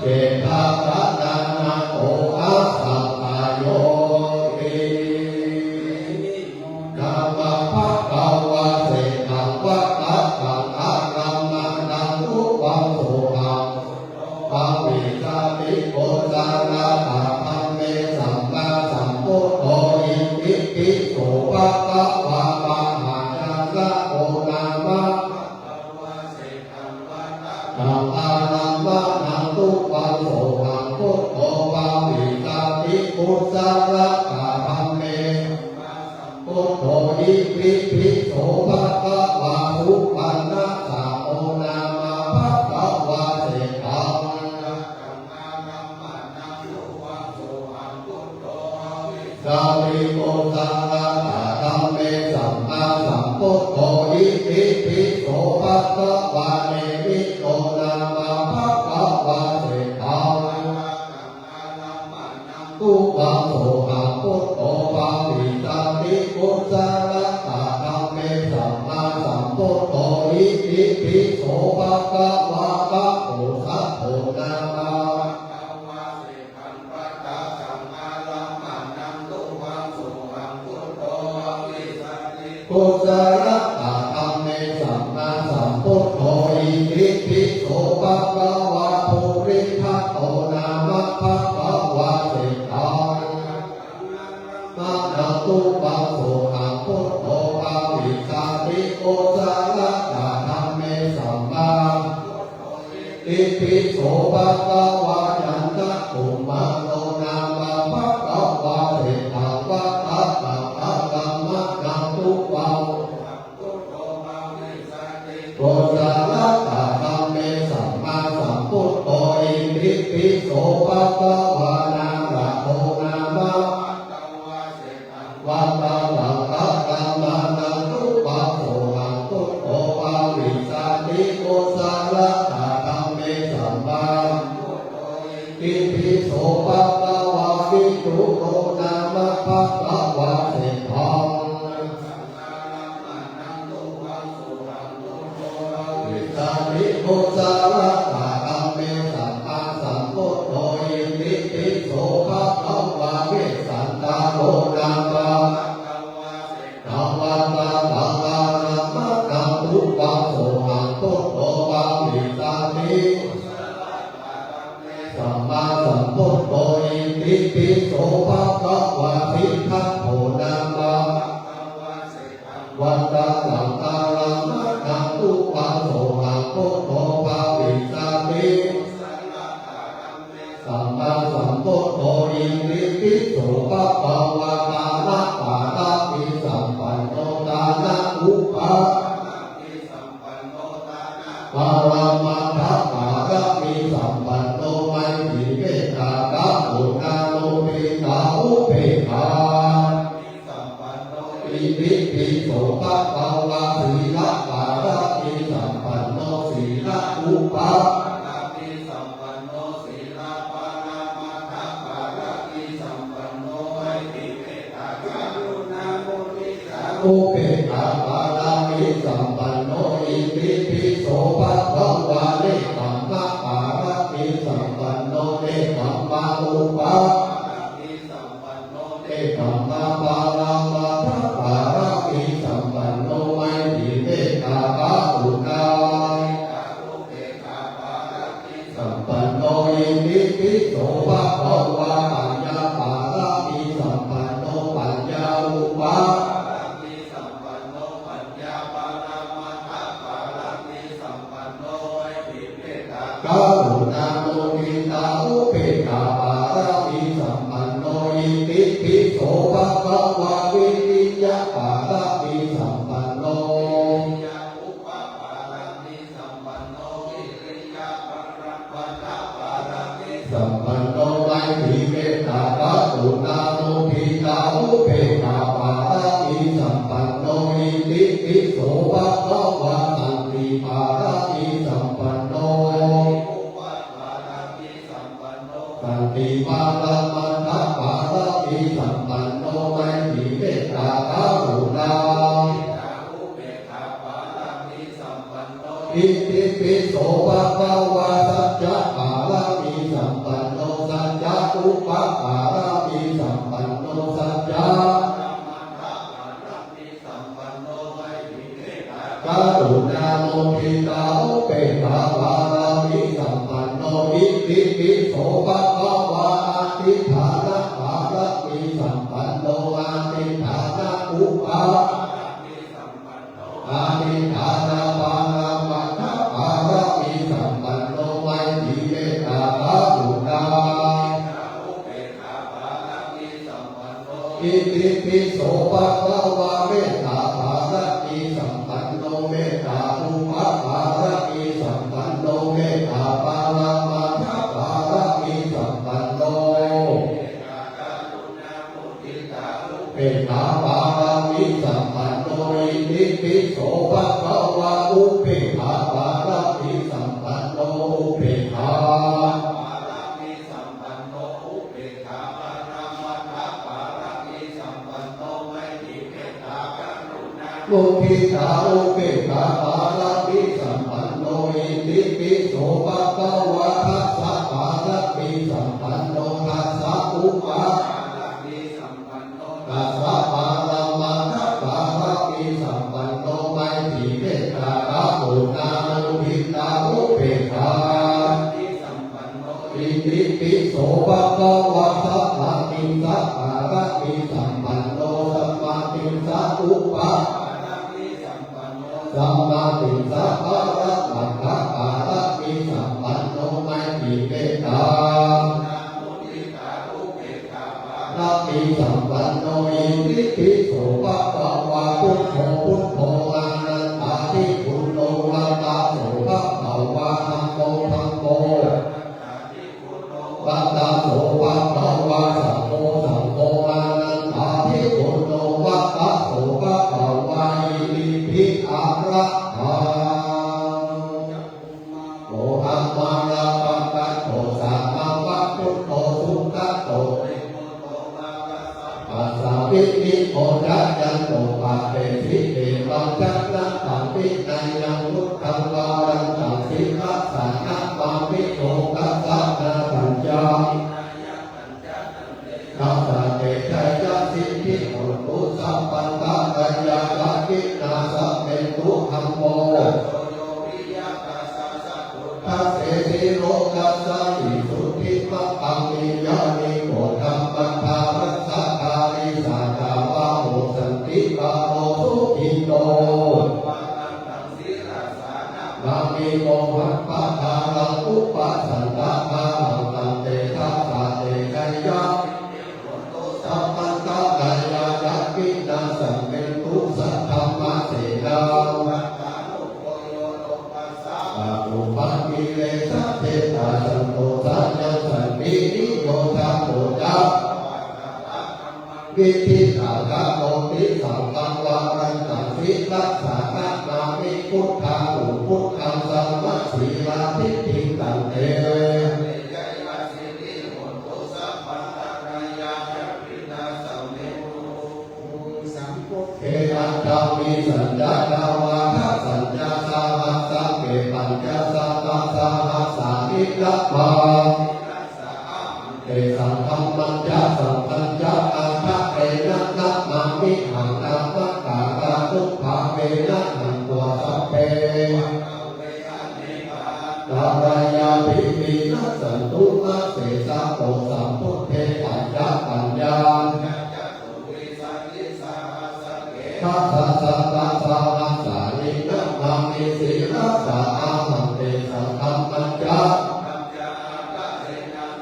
เจตาตะนานาโออาสัพพโยตินามาภะคะวะเสตังวะตัสสังอะรัมมังนังทุวังโสหังปะวิสาติโกสาราตะธัมเมสัมมาสัมพุทโธอิติปิโสภะคะวะมหาจักรโอนามะนังอานังวะนังทุวังโสหังพุทโธปะวิสาติพุทธาระตะธัมเมพุทโธอิติปิโสภะคะวะทุปันนะสะโอนามาภะคะวะเสตังสาวิโกสังฆะธัมเมสัมมาสัมพุทโธอิติปิโสภะคะวะเนมิโตนามาภะคะวะเสตังทุวังโสหังพุทโธปะวิสาติพุทธาระตะธัมเมสัมมาสัมพุทโธอิติปิโสภะคะวะกะโตสัพโพนามาพุทธาระตะธัมเมสัมมาสัมพุทโธอิติปิโสภะคะวะภูริทัตโตนามะภะคะวะเสตังนะนะตุปังโสหังพุทโธปะวิสาติโกสาระตะธัมเมสัมมาอิติโสภะคะวะยันตะตุมังโลนามะภะคะวะเสตังวะตัสสะภะคะมะนังตุปังโกสาระตะธัมเมสัมมาสัมพุทโธอิติปิโสภะคะวะนาระโตนามะวัตตะลังคะกัมมานังตุปังโสหังพุทโธปะวิสาติโกสาระตะธัมเมสัมมาอิติโสภะคะวะวิตุโตนามะภะคะวะเสตังวิสาติโกสาระตะธัมเมสัมมาสัมพุทโธอิติปิโสภะคะวะวิสันตาโลนามะนาวัตตะภะคะระมะนังทุวังโสหังพุทโธปะวิสาติสัมมาสัมพุทโธอิติปิโสภะคะวะพิทัพโพนามะวัตตะสังฆาระมะนังทุวังโสหังพุทโธปะวิสาติสัมมาสัมพุทโธอิติปิโสภะคะวะตานะปาตาปิสัมปันโนตานะอุปะปารามัทธะปาระมิสัมปันโนไมตรีเมตตากะอุณาโลภิตาอุเบกขาอิติปิโสภะคะวะสีละปาระมิสัมปันโนสีละอุปะ อุเบกขาปารามิสัมปันโนอิติปิโสภะคะวะเนตัมมะปารามิสัมปันโนเนตัมมะอุปาเนตัมมะปารามัทธปารามิสัมปันโนไมติเมตตาภาอุณาสัมปันโนอิติปิโสภะคะวะปัญญาปารามิสัมปันโนปัญญาอุปากรุณาโมทิตาอุเบกขาปารามิสัมปันโนอิติปิโสภะคะวะวิริยะปารามิสัมปันโนสัมปันโนไมตรีเมตตากรุณาโมทิตาอุเบกขาปารามิสัมปันโนอิติปิโสภะคะวะสันติปารามิสัมปันโนสันติปารามัทธปารามิสัมปันโนไมตรีเมตตากรุณาอิติปิโสภะคะวะสัจจะปารามิสัมปันโนสัจจะอุปปารามิสัมปันโนสัจจะกรุณาโมทิตาอุเบกขาปารามิสัมปันโนอิติปิโสภะคะวะอธิฐานะปารามิสัมปันโนอธิฐานะอุปาอธิฐานะปารามัทธปารามิสัมปันโนไมตรีเมตตาภาอุณาอิติปิโสภะคะวะเมตตาภารามิสัมปันโนเมตตาอุปปารามิสัมปันโนเมตตาปารามัทธปารามิสัมปันโนเมตตาปารามิสัมปันโนอิติปิโสภะคะวะอุเบกขาปารามิสัมปันโนอุเบกขาโมทิตาอุเบกขาปารามิสัมปันโนอิติปิโสภะคะวะทัสสะปารามิสัมปันโนทัสสะอุปาทัสสะปารามัทธปารามิสัมปันโนไมตรีเมตตากรุณาโมทิตาอุเบกขาอิติปิโสภะคะวะสัพพะติสสะปารามิสัมปันโนสัมมาติสสะอุปาสัมมาติสสะปารามัทธปารามิสัมปันโนไมตรีเมตตารามิสัมปันโนอิติปิโสภะคะวะพุทโธพุทโธอนันตาทิพุทโธวัตตาโสภะคะวะธัมโมธัมโมวัตตาโสภะคะวะสัมโฆสัมโฆอนันตาทิพุทโธวัตตาโสภะคะวะอิติปิอะระหังโอหังมาราปังกัตโตสัมมาวัตถุโตสุขโตปัสสะวินิโมจัจจันโตปะเปสิเตวังจักนังตัมปินัยยังพุทธังวารังตังสิรัสสะนะมามิโตกัสสะนะปัญจกัสสะเตชัยยะสิทธิโหตุสัมปันตะกัญญาลกินาสัพเพตุธัมโมทัสเสติโลกัสสะอิสุทธิมัคคังมิยานิโกธัมปัฏฐารัสสะกาลิสาจาวะโหสันติปะโมสุขิโตนามิโมหัปปะทารังอุปสันตะทารังตันเตทัสสะเตกัญญาสัมปันตะกัญญาจักขินาสัมเมตุสัทธัมมะเสนาอุปัฏฐิเลสัพเพตาสันโตสัญญังสันตินิโยธาโตจักวิธิตากะโมติสังฆังวารันตังสิรัสสะนะนามิพุทธังอุพุทธังสัมมาสีลาทิฏฐิตังเตเออันเท มาเตสังธรรมัญญาสังฆัญญาอาภะเตนะนะมามิหังนาภะกาตาทุกขะเวนะหังตัวสัพเพตารายาภิปินัสสันตุอาเสสะโตสัมพุทเทปัญญาปัญญาทัสสะสัตตะสานัสสานินะมามิสีรัสสะอาหังเตสังธรรมัญญา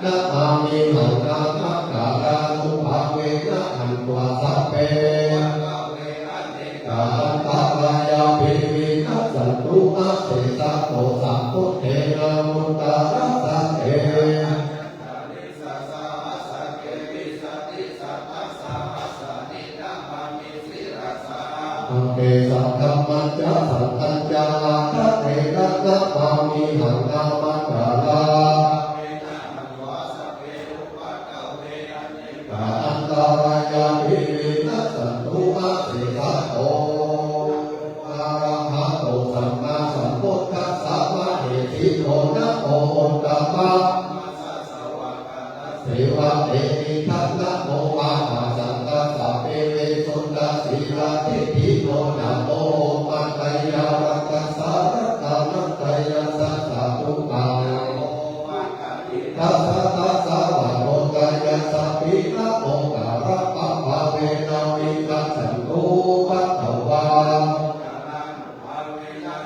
นะมามิหังนาภะกาตาทุกขะเวนะหังตัวสัพเพกาลันตารายาภิปินัสสันตุอาเสสะโตสัมพุทเทนะมุตตะรัสสะเตเตสังธรรมัญญาสังฆัญญาทัตเตนะนะมามิหังนามัจจาลากาอันตารายาภิปินัสสันตุอาเสสะโตอะระหะโตสัมมาสัมพุทธัสสะมะเหสิโตนะโมตัมมะเทวะเตมิทัสนะโมมะหาสังกัสสะเปเวสุตตะสีลาทิฏฐิโนนะโมปัตตยารักสารัตนัตยาสัสสะทุกขังทัสสะทัสสะวะโนกายะสัพพินะโมกะระปะภะเวนะวิกัสสันตุปัตตวา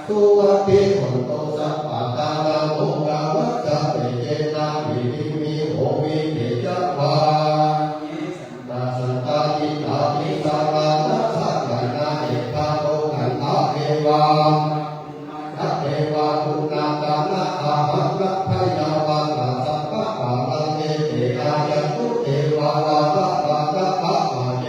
สุวัตติโหตุสัพพะตานะโมกะวัจจะเตเยนะวิริมิโหวิเตจวานาสันตายิตามิสารานัสสะกานาเอภาโตกันตาเทวาทัตเทวาปุณาตานะอาภัพรัพยาวานาสัพพะปาลังเอเตนายันตุเทวาวาระปะระปะมาเย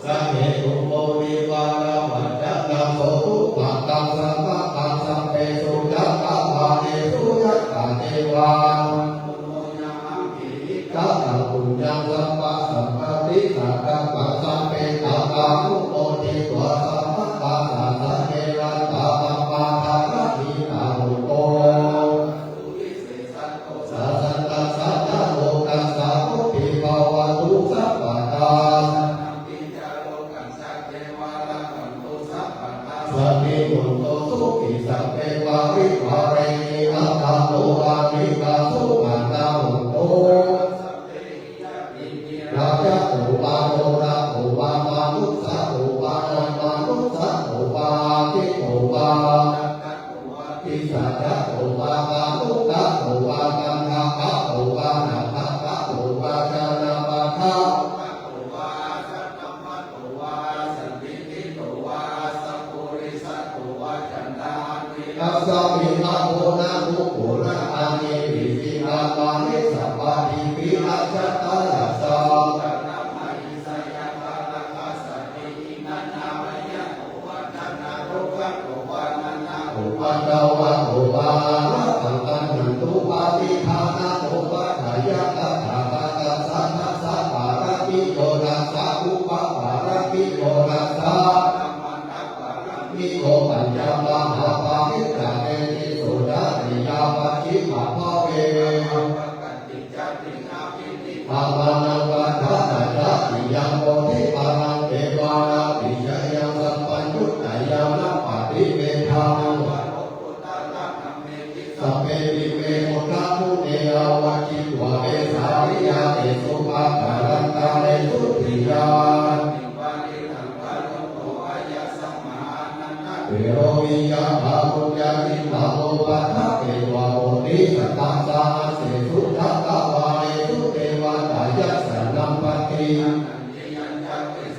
สัพเพตุโมวิวาระมัจจนาโสตุปัตตังสัมมาตังสัพเพสุยัตตาภาเนสุยัตตาเทวากัตตังปุญญังสัพพะสัมปติสัพพะปัสสัพเพตตานุโมทิตัวสัพพะปัสสะสัพเพรัตตาปัปปะทาระหิตาหุโตสัสสันตัสสะนะโมตัสสะภุติภาวะตุสัพพะทาสัพพิมุตโตสุขิสัพเพวาริวาเรนิอัตตาโตอานิกาสุขันตาหุโตราชะโอวาโตระโอวามานุสะโอวานันมานุสะโอวาทิโอวาทิสัจจะโอวามานุตะโอวากัมภะภะโอวานาภะภะโอวาจานาภะภะกัสสะมิมาโภนะมุโขนะอาเนวิสินามานิสัพพะทิปิอาจัตตายัสสะโอปัตตวะโอวาระตังตันหันตุปาติภานะโอปัฏฐายะตถาคตสัทธัสสะปาระกิโยนัสสะอุปปาระกิโยนัสสะมิโกปัญญามหาปาริตะเตติโสดาติยาปัจฉิมาภเวภาวนาวัฏฏะยะติยังโพธิปานังเทวานาปิยยังสัมปัญญุตตยัมนะปฏิเวทังสัพเพวิเวมุตตะมุเนยวะจิตวะเวสาริยาเตสุภะการันตาเนสุติยาเวโรวิยาภาวุญญาณินาโมปัฏฐะเกวะโอติสัตตังสาเสสุทัตตวาเนสุเทวตายัสสนัมปติ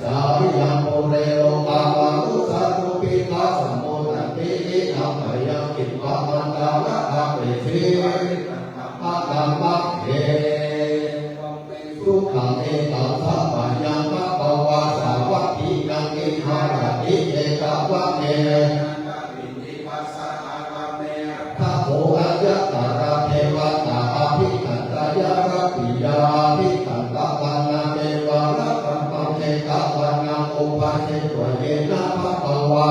สาวิยังโมเรโลกาวานุสัตตุปิทัสสมโมตันติอินัมปยังกิปปะมันตานะภะเวสีอะกัมมะเขสุขังเอตัสสะปัญญังภะคะวะสาวัคคีนังอิหาระติเอกวะเนทัพโพอัญญตระเทวตาอภิขันตายาระปิยาภิขันตะวันนาเทวะระกัมปังเทกะวันนาอุปาเทตวเยนะภะคะวะ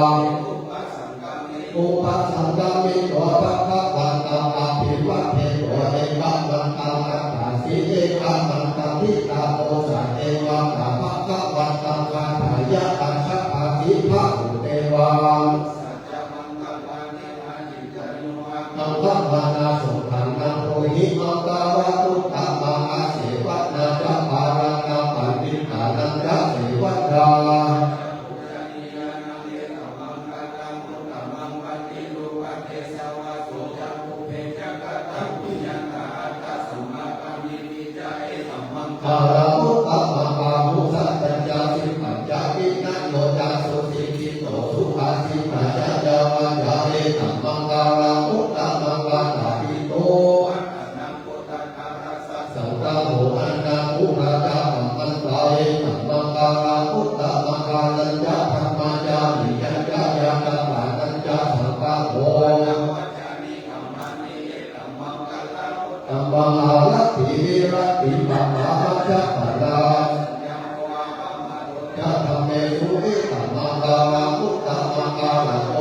อุป ปัสสังฆมิโตภะคะวันตังอะภิวะเทโตเอกัมมันตังอัตถาสีเอกัมมันตังทิตาโมสัเอวังภะคะวันตังคาถายะอัญชะอาภิภะอุเทวังนังฆมานาสุขังนังโรหิมังกาวะตุตตะมังอาเสวัตนาจัปปารังนาปันติกานังยัสเสวัตราคารามุตตะมังกามุสัตตัญญาสิปัญญาวินัยโยจาสุสิกิโตสุขาสิปัญญาจาวัญญาเอตัมมังการามุตตะมังกาตาปิโตสังฆโมอันนาภูราจามังมันตาเอตัมมังการามุตตะมังกาลัญญาธรรมาจามิยัญญายาตปานัญญาสังฆโมตัมมังอาลัตถิวิรัตติปัมมามัจจปะลาจะทำเมสุเอตัมมังการามุตตะมังกาลังโอ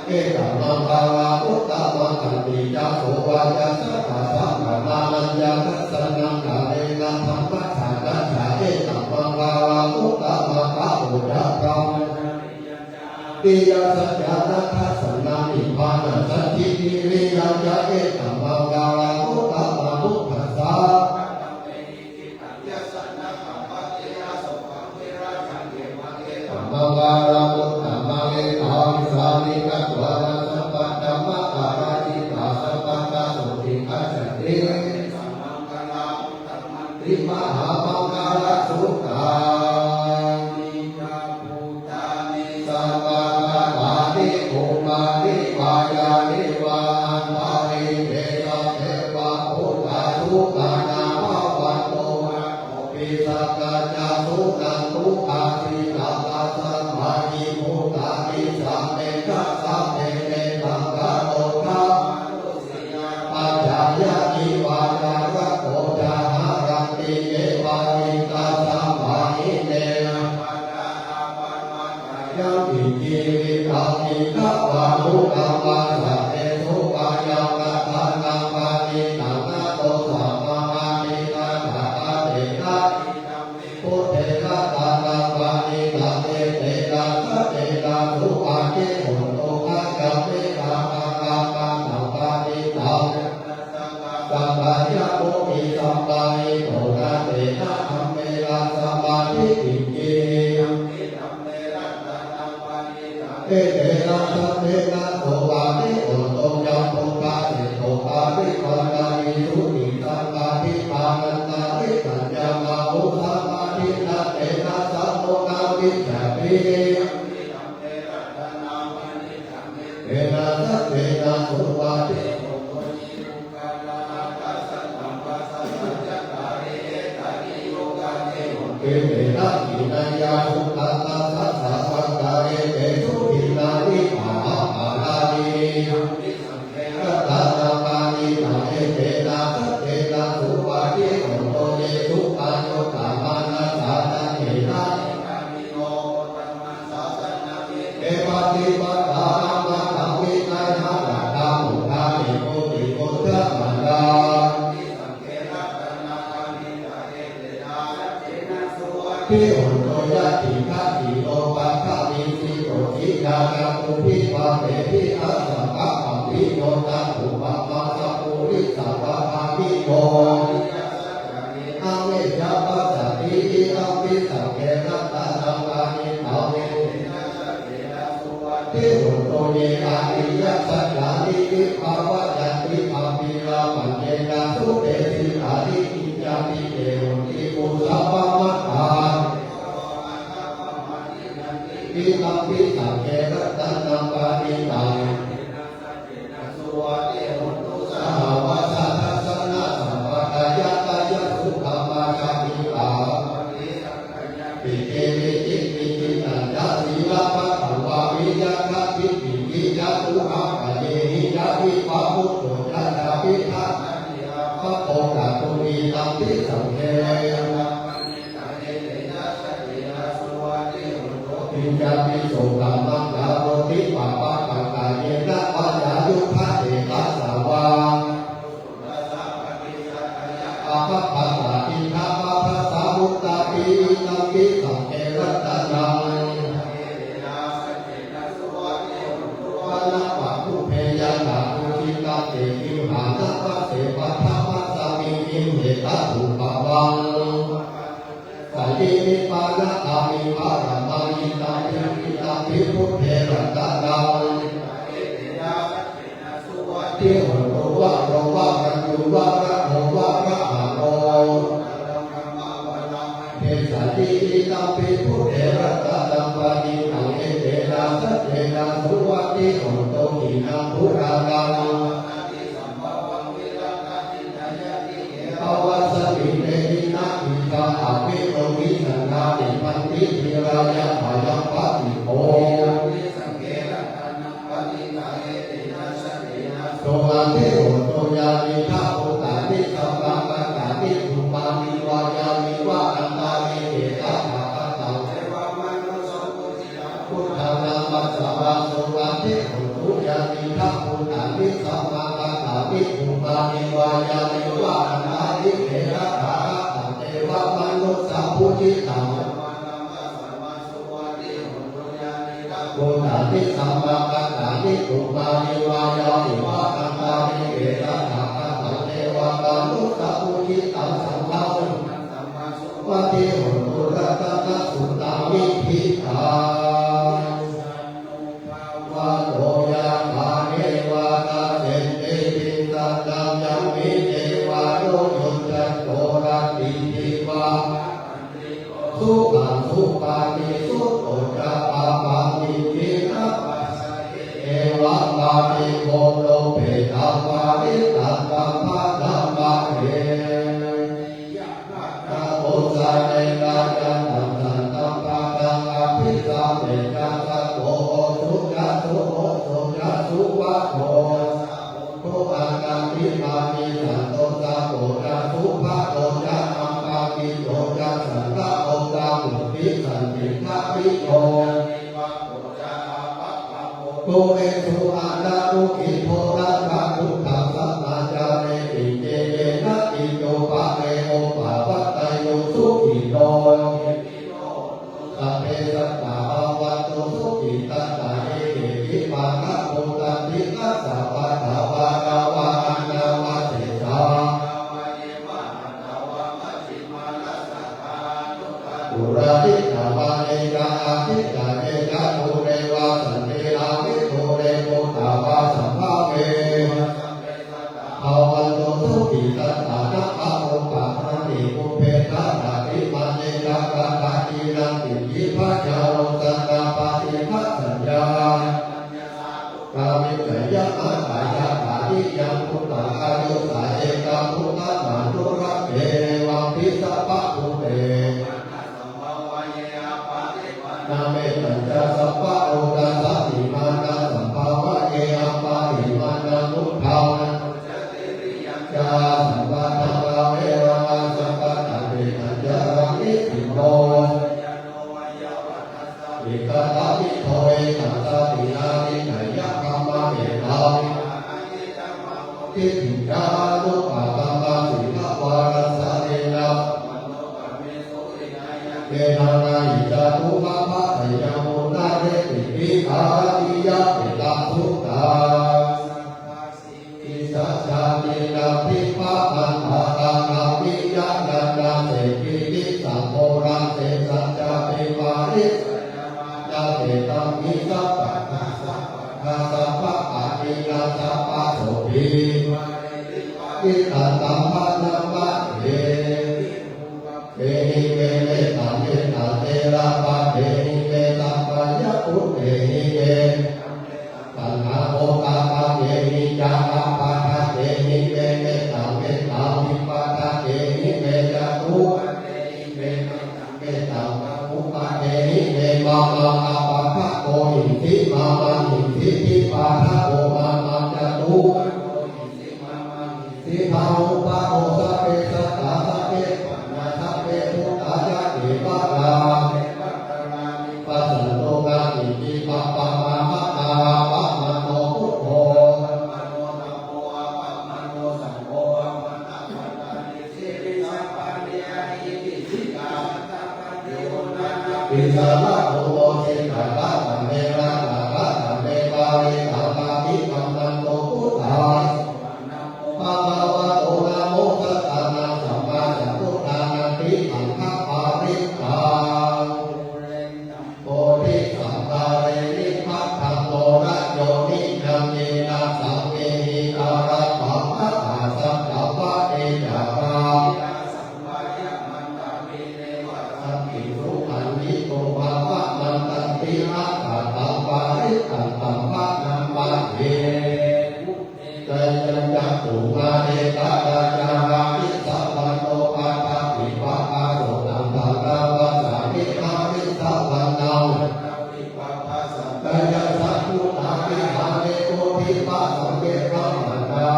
เอตัมมังการามุตตะมังคันติจาโสวาจาสัพพะสังฆนานัญญาทัสสนังกาเรนะธรรมะฉานัญชาเอตัมมังการามุตตะมังกาโอจะกังติยาสัจจานัทัสสนานิพพานัสัจจิวิริยัญญาเอตัมมังการามุตตะมังพุทธัสสะธัมมังการามุตตะมังเอตาวิสามิกัตวานัสสัพพะธัมมะการาจิตาสัพพะกาโสติกัจจติติมหามังคาลสุขาสัมมาทานิโอมานิวายานิวาอันตาริเทวะเทวะโอตาสุกานาภาวันโตปิสักกะจาสุนันตุอาทิลาตาสัมมานิโมตานิสัมเมทัสสะเมเนตังกะโตทะปัญญายะนิวาจาระโตจาหารังติเอวานิกาสัมมานิเนนะยังอิจิวิตังอิทะวานุกัมมาสัพเพโสกายังกะทานังปานิตังนะโตสัมมาอานินาถาอาเตนะพุทเถนะตานังปานิตังเอเตนะสัจเจนะสุปาเจโหโตคะกัมเมตังอาคามังสัมปานิตังสัมปะยะโมมิสัมปานิโตนะเตนะธัมเมนะสัมมาทิฏฐิเกเอเตนะสัพเพนะโตวานิโอโตยัมโตกาเสโตปาริปันนามิสุติสัมปาทิปานันนาทิสัญญามาอุสัมมาทินะเตนะสัมโมนาวิจาปิเอนะสัพเพนะโตวานิเอเตนะกินัญญาสุขันตัสสะสัพพังกาเอเตสุขินานิมหาปารานิกัตตานาปานินาเอเตนะสัจเจนะสุปาทิโหโตเยสุปาโยตามานัสสานังเอนะเอปะติปะตานังตังวินัยหะระตามุทานิโกติโกทะมันดาพิโหโตยะติฆะติโลปัฏฐานิสิโตจิตานังอุปิปะเตปิอัสสะปะปัมปิโยตังอุปะมาสัพพุริสัพพะภาคิโกอาเวยะปัสสติอิอัมปิสังเกนะตะนังอานิอาเวพิโหโตเยอาติยะสัจจานิวิภาวะยันติอัมปิลาปัญเจนะสุเตสิอาทิอิจามิเตโหติปุสัพพะมัตตาปิตัมปิสังเกนะตะนังปานิตังสหวาสาทัสสนะสัมปะกายะกายะสุขมาชามิตาปิเกวิจิปิจิตัญญาสีลาภะภวาวิยะคะปิปิกิยะตุหะปะเยหิยะวิปะพุทโธยัตถะปิทะพะโพกะตุมีตัมปิสังเก นิโสกามังกาโรติปะปะปะกายเยนะวายายุทธะเอตัสสาวาอาภัพพะสาอินทะภะภะสามุตตาปีนัมปิสังเกรัตนังวะนะปะภูเพยะตาภูชิตาเตกิมหานะปะเสปะทะมะสามิอิมเหตตุปะวังสัจจิมิปานะอามิภาระมายิตาภิปิตาภิพุทเทระตะนังที่โหโตวะโรวะกัญญูวะระโหวะระหะโรเทสัจจิอิตาภิพุทเทระตะนังปะนิทังเอเตนะสัจเจนะสุวัตติโหโตหินังพุรานังภวะสมิเตหินะอิตาภเวโรวิสังฆาติปันติทิรายะภายังปะติโกโตอาเทโหโตยามิทาโอตานิสัมปังกะกานิภูมานิวายามิวะอันตามิเอตัสสะปะตังพุทธังนัมมัสสะวะโตอาเทโหโตยามิทาโอตานิสัมปังกะกานิภูมานิวายามิวะอันตามิเอตัสสะปะตังเทวะมนุสสะพุทธิตังโอตานิสัมปังกะกานิภูมานิวายามิวะอันตามิเอตัสสะปะตังเทวะมนุสสะพุทธิตังสัมภาวะเทโหตุรัตตะสุตตามิภิตาวะโตยะภาเนวะตาเสเตปิตังนัมยามิเทวะโลยุจจโตระติทิวะสุขังสุปานิสุโตจะปะปะนิวินะเอวะปานิโกโลเปตังวาริตังกัมภะธัมมะเอนะโมสะเนนะยันตังสันตังปะตังอภิสัมเมจัสสะโตสุจัสสุโหสุจัสสุวะโตทุอังกัมปิมามิสันโตสัพโพจัสสุภะโตจัสมังปะปิโตจัสสันตะโอตามุปิสันติภะปิโตโตเอสุอาดารุกิโทระกะทุกขังสัมมาจาเรติเจเยนะอิโยปะเรโอปะวัตตโยสุขิโตสัพเพสัตตาภวันโตสุขิตัสสะเอเกติปะคะโมตันติตัสสะปะทาวะกาวะอันนาวะเสสาปุราติกาวะเอกาอาทิกาเอกาโตเรวะสันเทอาวิโตเรโมตาวะสัมภาเวภาวันโตสุขิตัสสะนะภะโมปะทานิปุเพทะนาภิมันเนกะกะกะจีรังติยิภะจาโรสันตาปะติภะสัญญากามิกยะอัตตายะปะทิยังพุทธาอายุสาเอกาพุทธะมานุระเกวังพิสัพพะภูเตนาเมตัญจสัพพะโอกัสสะติมานาสัมภาวะเยอัปปะหิมานานุทังยาสัมปะทังราเวระมะสัมปะทังเวทัญญารังนิสิโนอิกะตะวิโทเอตัสสะตินานิไนยะคัมมะเมตังทิฏฐิยานุปะตัมปะสิกะวารัสสะเนนะเกนานาอิจาตุมะภะทะยังมุนาเรติปิภาติยะปิตาสุตาอิสัจจานินาภิปะมันภะตังอาภิยะนันนาเสกิติสัมโพรังเสสัจจาปิปาริยะเตตังมิสัพพะนาสัพพะปะตินาสัพพะโสภิอิตันตัมภะนัมมะเอเอหิเวเมตัมเยตัเตระปะเอหิเวตัมปะยะอุเอหิเวตัณหาโภคาปะเอหิจาปะปะทะเอหิเวเมตัมเมตัมวิปะทะเอหิเวจตุเมตัมอุปะเอหิเวมามาอาปะทะโกหิทิมามาหิทิทิปะทะโกมามาจตุสิภาอุปะโอสะเก ปะปะมะมะนาปะมะโนพุทโธมะโนธัมโมปะมะโนสังโฆมะนะมะนะนิสิริสัพพันเนียอิติสิกาตัปปะโยนะปิสาระโอโลสิกาละตะเมระละละตะเมปาริตามาภิกัมมันโตพุทธาภะคะวะโตนะโมตัสสะนะสัมมาสัมพุทธานะติสังฆปาริตาโพธิสัตตาเรนิพัทธังโลนะโยนิยัมเยนะสัมเมหิการะปะมะหาสัพพะวะเอจาราสัมมายะมันตามิเนวะสัมปิรุอันนิโตภาวะมันตันติอัตตาตัมปาริตัมปัมปะนัมปะเทเตยัญจักขุมาเดตะตะจารามิสัพพันโตปะปะปิปะปะโรตัมภะคะวะสามิธามิสัพพันนังเตยัญสัพพุทธามิหาเนโกภิปะสัมเวรมันดา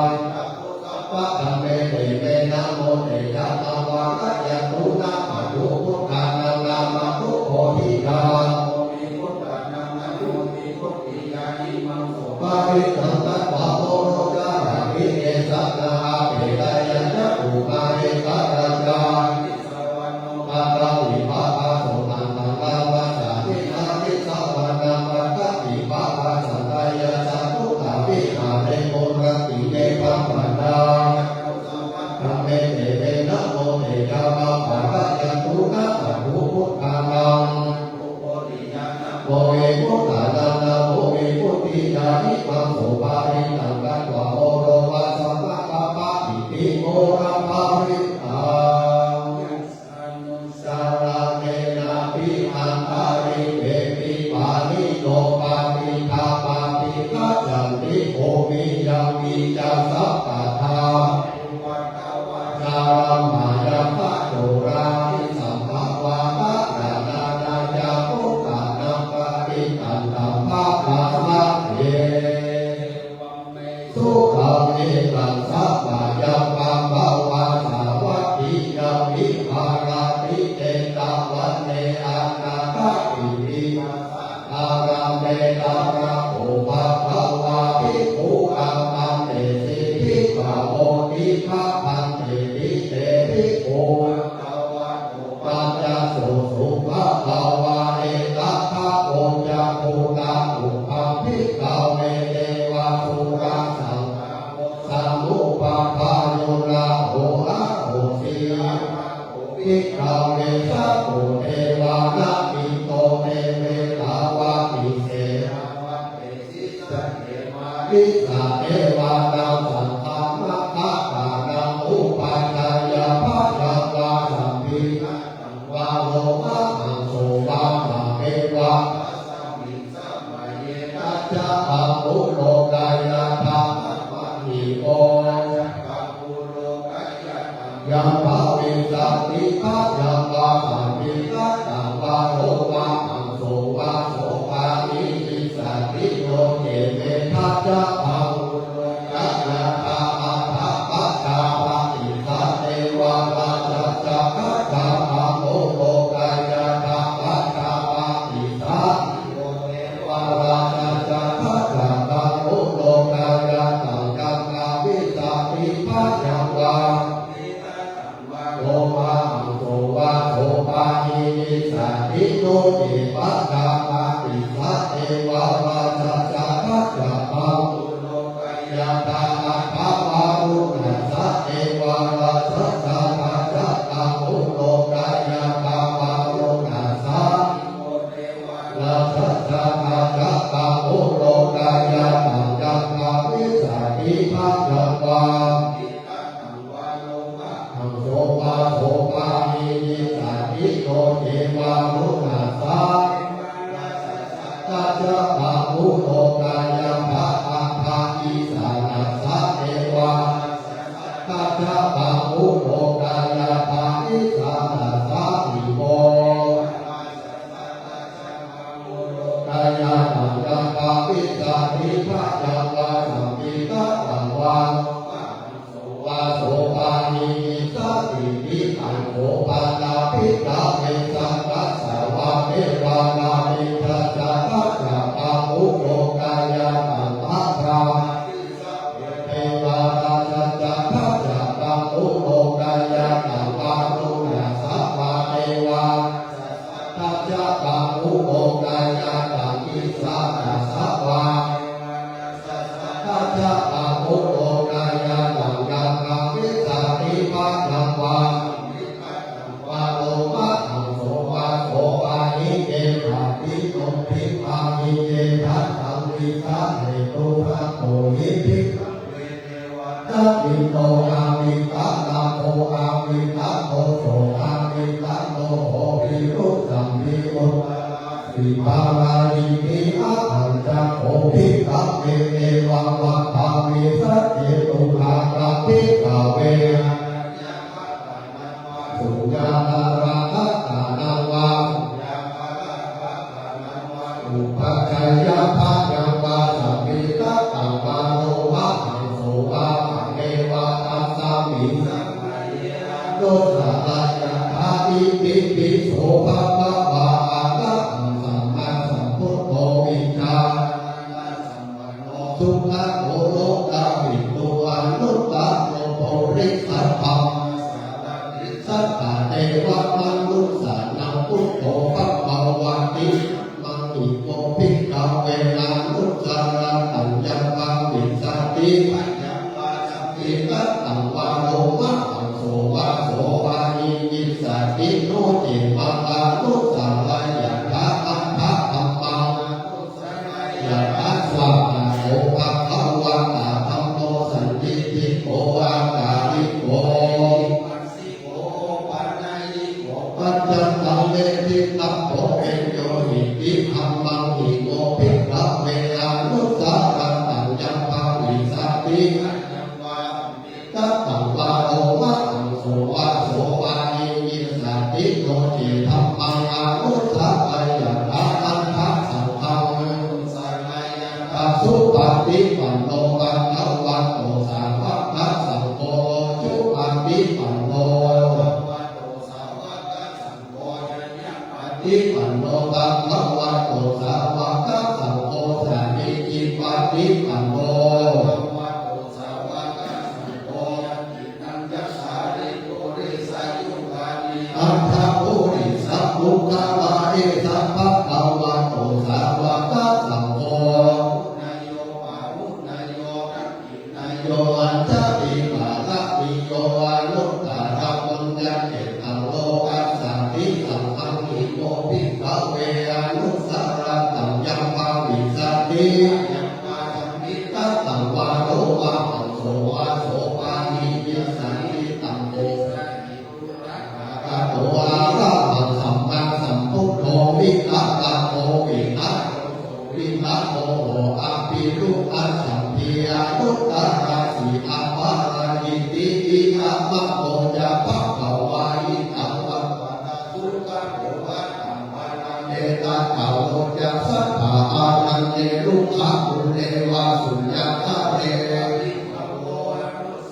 ปะธัมเมเตเมนะโมเตยะตาวะกัจจตุนะปะทุพุทธานังนามะทุโพธิกาปาริตังตัสสะโตโรจาระวิเอสัตนาเปตายัญญะอุมาเอกัจจาปะตาวิภาภาโสตังตังลาวะสามินามิสัพพะนังปะตะวิภาภาสันตายะสัพพุทธาวิหาเรโกรติเนปัมปันดาธัมเมเตเวนะโมเตยะมะภะคะยันตุนะปะทุพุทธานังโมเอพุทธานังนะโมเอพุทธิยานิปังโสภาริตังกัตวะโอโรวะสัมมะปะปะอิติโมระภาริตังสาราเนนะปิอันตาริเวปิปานิโนปาปิทาปาปิกัจจันติโภมิยังมิจัสสัพพะทาสารามายัพพะโตราทิสัมภวะภะนานานาจาพุทธานังปะริตันตัมภะภะมะเยสุขังเอตังสัพพะยังปัมภวะสาวัตถิยังวิภาราติเตตะวันเนอานาคอิมิอารัมเมตาระโอภะคะวะภิกขุอัมมัมเตสิภิกขโมติภะพันเตติเตภิกขุปัญจโสสุภะคะวะเอตัคคะโอจะภูตาอุปัมภิกขเวเทวะสุราสังสัมมุปะพายุราโหอะโหสีภิกขเวสัพพุเทวานะมิโตเมเวทาวะปิเสวิสาเทวานังสันตามะภะกานังอุปัญญายาภะจังวาสัมภิวาโลภะมังโสวะมะเมวะกัจจะอัมพุโลกายะธาปะหิโกยังภาวิสัตติฆะยังวาสัมภิฆะตังวาโลวะมังโสวะโสภานิวิสัตติโยเกเมทัจจะอังกัจจตาอัฏฐปัจจาปะอิสัตเตวะปัจจัจจะกัจจะอัมพุโลกายะธาปัจจาปะอิสัตวะราชจะกัจจะตังพุโลกายะตังกังกาวิสัตติภะยังวาโลภะมังโสวะโสภาหินิสัตติโนติปัจจาปะอิสัตเตวะราชจะกัจจะตังยะตาอัฏฐวารุณัสสะเอวะราชจะกัจจะตังพุโลกายะตาวารุณัสสะราชจะกัจจะตังพุโลกายะตังกังกาวิสัตติภะยังวาอังโสภะโสภาหินิสัตติโนเทวารุณัสสะกัจจะตังพุโลกายะภะอัฏฐาอิสานัสสะเอวะกัจจะตังพุโลกายะภะอิสานัสสะอิโมกายะตังกังกาวิสัตติภะยังวาสัมภิฆะตังวาวาโสภาหินิสัตติภิกขันโภปันดาภิกขเวสังกัสสะวะเทวานามิทัสสะกัจจะตั ตัสสะวะทัจจาโมโหกายาลังยังกังวิสาติปัสสังวะวะโลภะธังโสวะโสวะหิเกภะติโตภิกขามิเยทัสสังวิสาเหตุภะโตหิภิกขเวเทวตาวิโตอาวิตานาโมอาวิตาโตโสอาวิตาโตโหภิรุสัมภิโอสิภาราลิมิอาหันจักโขภิกขเวเอวังวัฏฐามิสัจเจตุภาคะภิกขเวสุญญาตาราคะตานังวาอุปจัยยะภะยังวาสัมมิตตังวาโลภะหังโสวะเมวะตัสสามิโดสะลายะภะอิติปิโสภะคะวะอะระหังสัมมาสัมพุทโธวิชาสุขะโอโลกาวิตุอนุตตะโลโภริสัพพังสัตตะเทวะมนุสสานังพุทโธภควาติมังอิโกภิกขเวนะนุสารังตัญญปังวิสาติอิตัตตังวาโลมะหังโสวะโสวะหิยิสาติโนจิมาตานุสาลายะทะอัฏฐะธัมมังยะทะสวะนะโมภะคะวะตาธัมโมสันติติโกอาการิโกปัจจันตังเวทิตัพโพเอโยหิติธัมมังหิโกภิกขเวนะนุสารังตัญญปังวิสาติตัตตังวาโอวะหังโสวะโสวะหิยิสาติโนจิธัมมังอนุสาปายะทะอัฏฐะสังฆังปัสสุปฏิปันโนภะคะวะโตสาวกสังโฆจุปฏิปันโนปฏิปันโนภะคะวะโตสาวกสังโฆสามิจิปฏิปันโนอัฏฐปุริสัพพุทธวาเอสัพพะคะวะโตสาวกสังโฆโยอัญชติมาละมิโยอนุตตรปุญญเกตังโลกัสสะติสัมมังหิโกภิกขเวอนุสารังตัญญปังวิสาติตัตตังวาโลวะหังโสวะโสวะหิยิสาติตังโตอะโตอะระหังสัมมาสัมพุทโธวิทัตตโมวิทัตโมโหอะปิรุอัสสัมภิอนุตตราสีอาภารายิติอิอะมะโมจะภะคะวะอิตังวัฏฏะสุขะโภคะตังวานังเอตัสสะโลจะสัทธาอานันเตลุขะปุเรวะสุญญาตะเร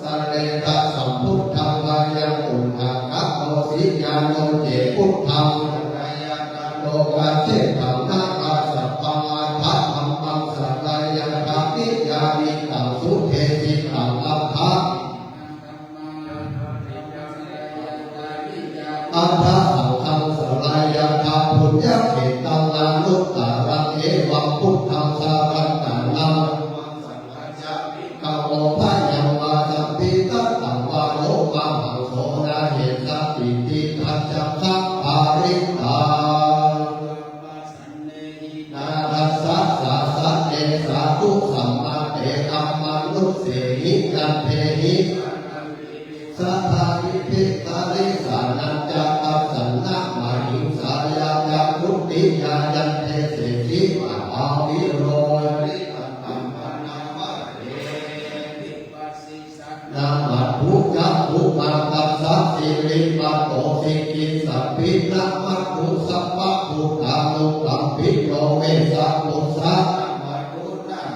สัเลตะสัมพุทธังวายังอุทาคะโตสิญาโนเจพุทธังโลกาเชตังนาคาสัพพังอัฏฐะธัมมังสัลายังคาติยามิตังสุเทจิตังอัฏฐะอัฏฐะสังฆังสัลายังคาปุญญเขตังอนุตตรังเอวังพุทธังสารังตันังกัมโมภะยังวาสัมปิตัตตังวาโลมะหังโสนาเหสัพพิติทัจจังสัพพาริตานาทัสสะสะสะเตสาธุสัมมาเตอัมมานุเสหิจันเทหิสัทธาวิภิตาริสานัญจาปัสสันนะมาหิงสายาญาทุติยายันเทเสหิมาอาวิโรริตังตัมปะนามะเรนามาทุจักขุมาตัสสะสิริปัตโตสิกิสัพพินะมัตถุสัพพะพุทธานุตัมปิโยเวสัพพุสสะ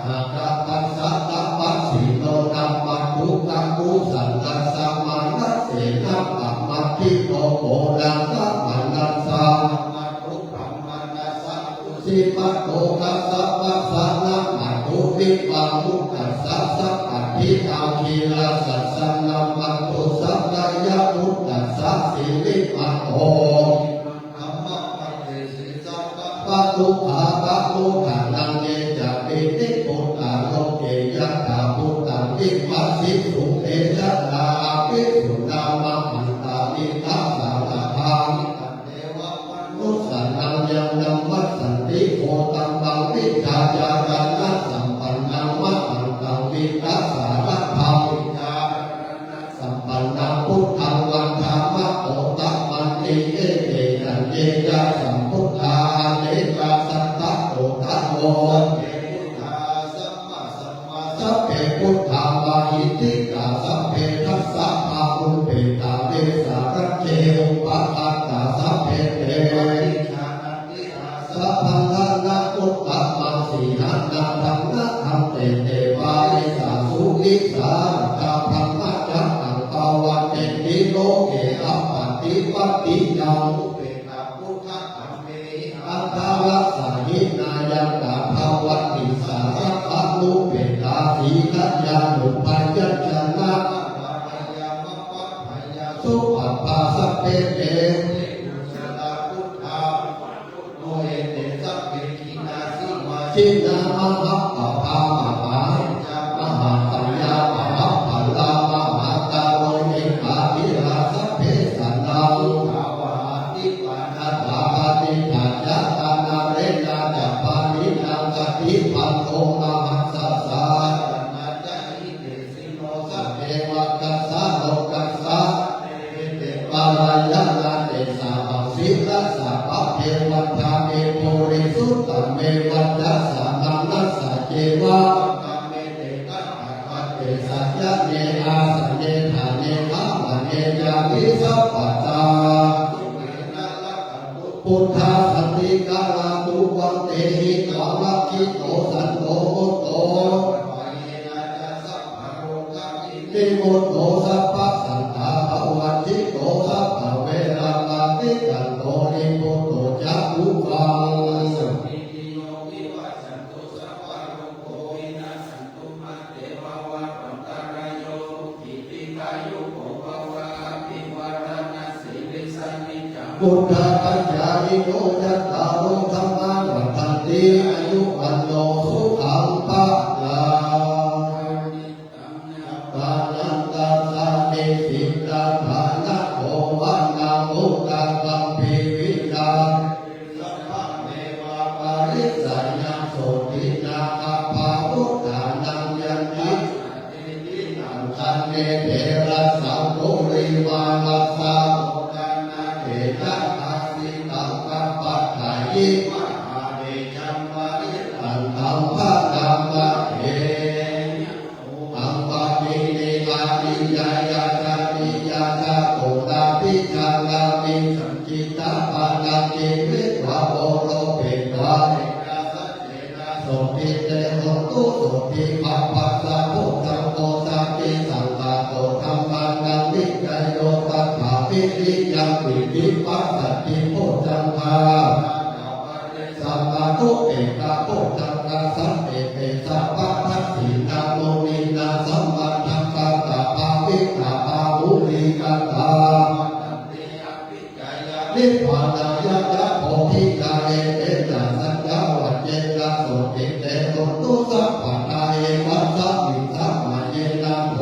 หะกะตัสสะตะปัสสิโนนัมมัตถุกัมมุสันตัสสะมานัสเสนะปัมมัตถิโตโพดังสัมมานัสสะสิปัตโตกัสสะปัสสะนะมัตถุวิปังมุตัสสะสัพพะทิอาคีลาสัสสะนะมัตถุสัพพะยะมุตัสสะสิริปัตโตปัตตุภาปะโลกะนังเย สัพเพพุทธามาหิติกาสัพเพทัสสะภาอุเปตาเวสารัจเจอุปะทัตตาสัพเพเตสัพพังนาอุตตมังสีหันนาธังนาธังเตเตวานิสาสุขิสาตาพังมาจังตังปาวันเตติโลเกอัปปติปัตติยังอุเปตาพุทธะธรรมเมอัตถาวัสสาหินายังตาภาวัตติสาสัพพะนุเปตาสีทัญญานุปัญญชนะสุปปาสัพเพเตชินามะมะปะปามะหามหาปัญญามหาปัลลามหาตาโลนิปาทิราสัพเพสันนังภาวะติปานาภาติปัญญาตานาเรนาจัปปานินังกติปันโตมหัสสะสานาจาหิเตสิโนสัพเพวะกัสสะโลกัสสะเตปาลายานาเตสาปัสสิตัสสะปะเทวันทาเมโพริสุตตเมวัจจะสานังนัสสะเจวะเมเตกัสสะปัตเตสัจจะเนอาสัเนธาเนธามาเนยามิสัพพะตาพุทธาสันติกาลาตุวันเตหิตวังลักขิโตสันโตมุตโตนิมุตโตสัพพะสันตาภวันจิโตสัพพะเวราลาติกันโตนิมุตโตจักขุวังพุทธปัญญาอิโนยัตตาโลธรรมังวัฏันติอายุวันโนสุขังภะลังปานันตาสานิสิตาภานะโอวันนามุตตะกัมภิวิดาสัพพะเทวะปาริสัญญาโสตินาคาภาวุฒานังยันตินังคันเนเทระสังโฆริวาลัสสะเอตัสสะสิตังกัปปะทายิมหาเดชัมมาริตันตังภะตังวะเทอัมปะมินิอานิยายาจานิยาจาโตตาปิชาลามิสัจจิตาปานาจิวิวะโอโลเปตวะโสติเตโหตุโสติปัปปะสะโพธังโตสัพพิสังฆาโตธัมมังนังวิจโยตัสสะปิริยังปิติปัสสติโพธังคาสัมมาทุเอกาโพธังคาสัพเพเตสัพพะทัสสินาโมนินาสัมมาทังคาตาภาวิตาภาหุลิกาตานิพพานายะยะโพธิกาเอเตนะสัจจวัจเจนะโสติเตโหตุสัพพะทาเอวัสสะมิสัมมาเยนะโพ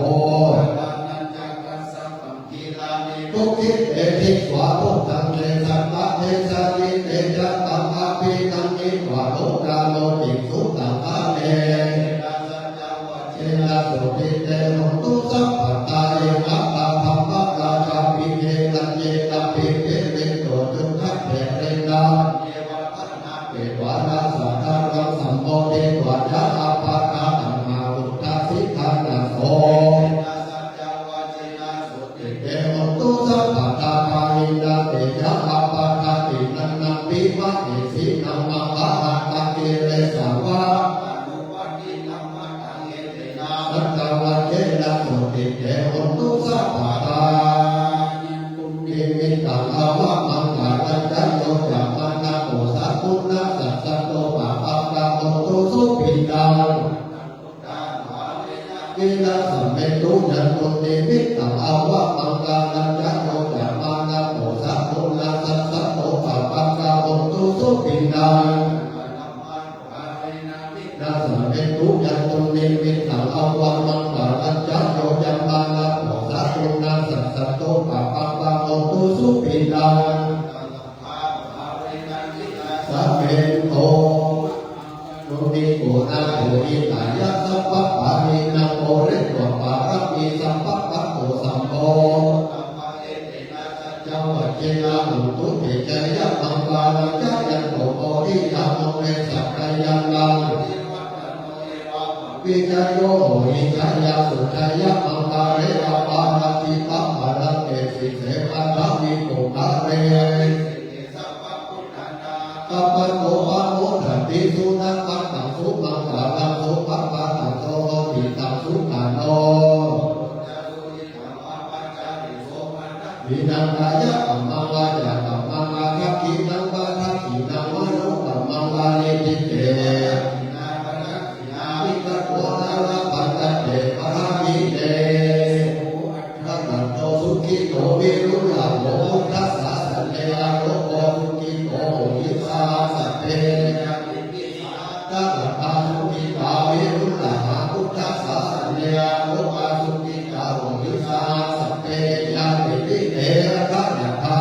ทุกขิเตทิสวะโพธังเตสัตตะเทสานิเตจัตตังอาภินังอิวะโลกาโลติสุตังอาเนเจนะโสติเตโหตุสัพพะทาเอวัสสะธัมมะราชาปิเทนันเยนะปิเทเวโตจุทัพเพเรนะเกวานาสัทธารังสัมโพเทวะยะอาภาคาธัมมาอุทธาสิทธานะโสเตโหตุสัพพะทาภาหินาเตยะอาปาทาตินันนังปิวะเอสินังมะหะหัตถะเกเรสาวะสัจจวัจเจนะโสติเตโหตุสัพพะทานิมิตตังอาวะมังคารัจจโยจัมมานะโอสัพพุนะสัจจโตปะปังกะโตตุสุปิตังวินาศสัมเมตุยันตุนิมิตตังอาวะมังคารัจจโยจัมมานะโอสัพพุนะสัจจโตปะปังกะโตตุสุปิตังนาสัมเมตุยันตุนิมิตตังอาวะมังคารัจจโยจัมมานะโอสัพพุนะสัจจโตปะปังกะโตตุสุปิตังสัพเพโตโนติโกนาโหอิตายะสัพพะปานินังโอเรตวะปาระมิสัพพะปัตโตสัมโพจังหวัดเจนะอุตุเตจยะมังกาลังจายันโตโพธิยามโนเรสัพพะ ยังลังวิจโยวิจยาสุทายะมังคาเรอปาราติปัปะระเกสิเสปัทวิโกภะเรกัปปะโกปะโมทันติสุนัขปัตตังสุมังคาลังสุปัปปะตังโตติตังสุขาโนวินังกายะกัมมังวาจากัมมังอาคัคขีนังวาทัคขีนังวาโนกัมมังวานิจิเตวิกัตโตนาลาปัตตะเตปะหามิเตทัตตันโตสุขิโตวิรุฬาโภทัสสะสันเนยโลโกสุขิโตยิสาสัพเพทัตตาสุขิตาวิรุฬาหาพุทธัสสะสันเนยโลกาสุขิตาโหยิสาสัพเพยาติวิเตระคะยะธา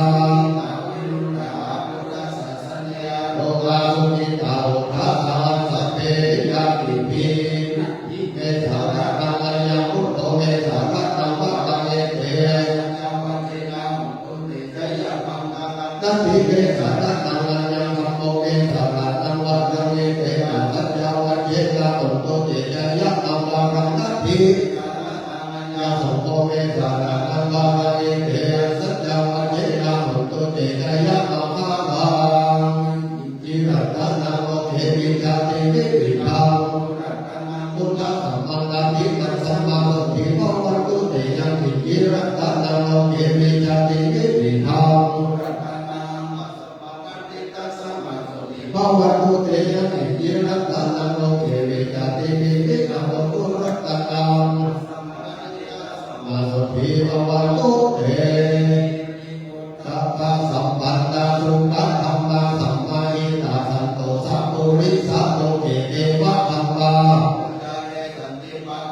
โลกาสุขิตาโหทัสสะสัพเพยาติภิเมธาระนังอัญญพุทโธเมธาระนังวะตังเอเตนัตถิเมธาระนังอัญญธัมโมเมธาระนังวะตังเอเตนะสัจจาวัจเจนะโตโตเจนะยะนังวะรังนัตถิยะสัมโพเมธาระนังวะตังเอเตสัจจาวัจเจนะโตโตเจนะยะนังวะรังจิรัตนังโลเกวิจาติวิปิทังพุทธัสสะมังนาทิตัสสะมาโลกิภวันตุเตยังติจิรัตนังโลเกวิจาติวิปิทังภวันตุเตยังติจิรัตนังโลเกวิจาติวิปิทังโลกุรัตนังมาโสภิภวันตุเตสัพพะสัมปันนาสุขะธัมมาสัมมาหิตาสันโตสัพพุริสะโลเกเอวะธัมมา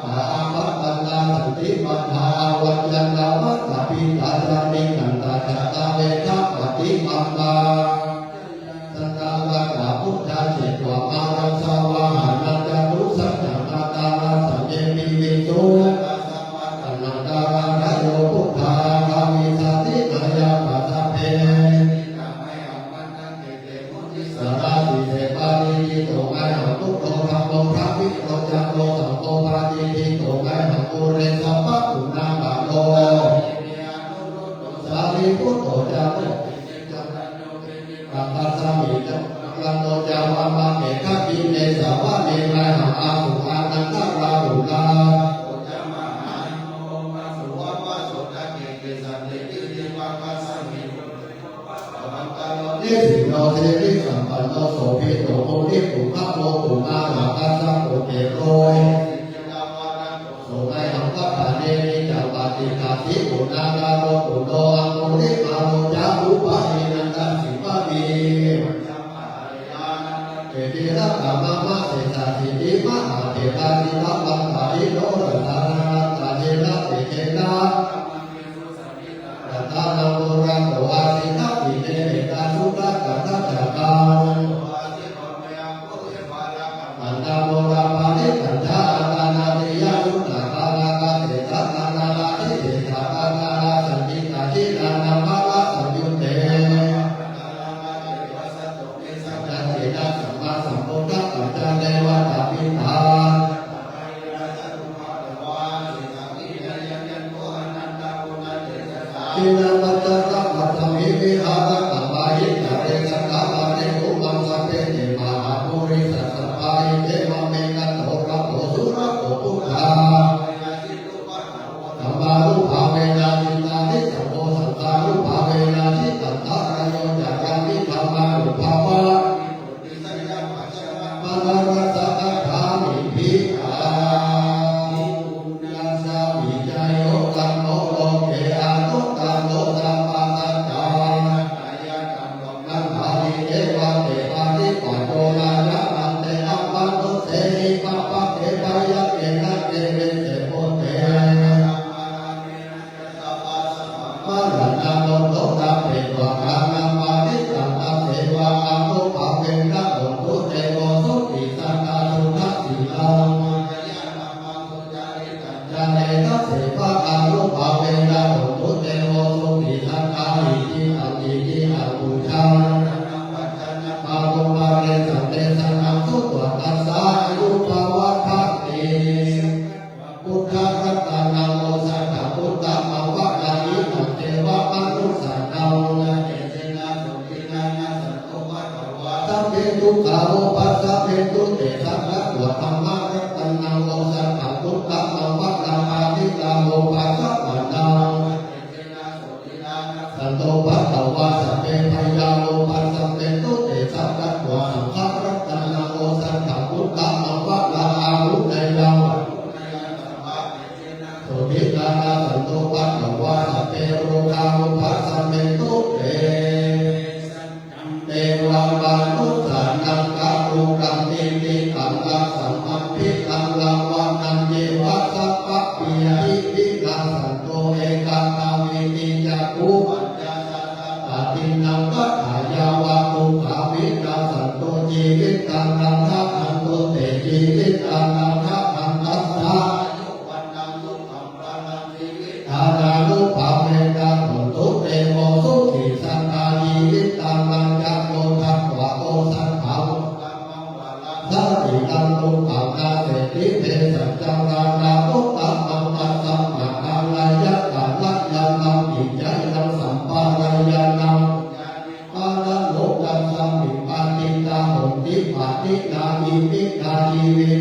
อาภัตตันนาสันติปัฏฐาวัจยันตาวัตถะปิตาจานิกันตาจัตตาเวทัปฏิปัมมาสันตาวะกะพุทธาจิตวะมารังสาวะหานันจารุสัจจนาตาราสัญเยมิวิตุอนันตาราทโยพุทธาภาวิสาตินายาปัสสะเพสาราติเทปานิจิโตไมหังทุกโตธัมโมพระวิโรจังโลสังโฆปาติทิโตไมหังปุเรสัพพะปุณาภะโลสารีพุทโธจาโมกัปปัสสามิจังลังโนจาวามาเมฆะกิเนสาวะเนไมหังอาสุอานันตราหุลาเนสิโนเทวิสัมปันโนโสภิโตโมนิปุขะโลกุมาหาคัสสะโอเกโรยโสไมหังคัปปะเนมิจัปปติกาติปุณาลาโลกุโตอังโมนิมาโลจาอุปาณินันตังสิปะมีเอติระกามามะเสสะสิติมหาเถราติภวังคาริโนรัตานาตาเจนะเตเจนะรัตานังโมรังโตอาสิทะปิเตเมตาสุรักขันธจักกังอันตาโมราภานิขันธาอัตตานาติยาสุตตะคาราคาเตสัตตานาลาทิเตสะคาราสันติตาจินานาภาวะสัมยุตเตสัจเจนะสัมมาสัมพุทธัสสะจาเทวตาปิตาทินังปัจจตัปปัตถมิวิหารตัมมาหิตาเรสังฆาปาเนอุมังสัพเพเนมหาภูริสัสสะปาหิเตมะเมกัตโตระโตสุระโตพุทธาธัมมารุภาเวนะจิตานิสัมโพสังฆารุภาเวนะจิตัตตะระโยจักขันติธัมมารุภาวะมะระรัสสะอัฏฐามิภิกขายัสสะวิจโยตัมโนโลเกอานุตตัมโนสัมปัสสะนันทานิเทวะเทวานิปัจโจลายะนันเตอัปปะโนเสนิปัปปะเทวายะเกนะเตเวเสโพเตมารันนาโนโตตะเปวะกานังมานิตังตะเทวะอาโนภาเวนะโตตุเตโกสุติสังฆาสุนัสสิลังยะเนนะเสภะอานุภาเวนะโตตุเตโกสุติสังฆาอิจิตังอิจิอังอุชังมาตุมาเรสันเตสังฆังสุตวะ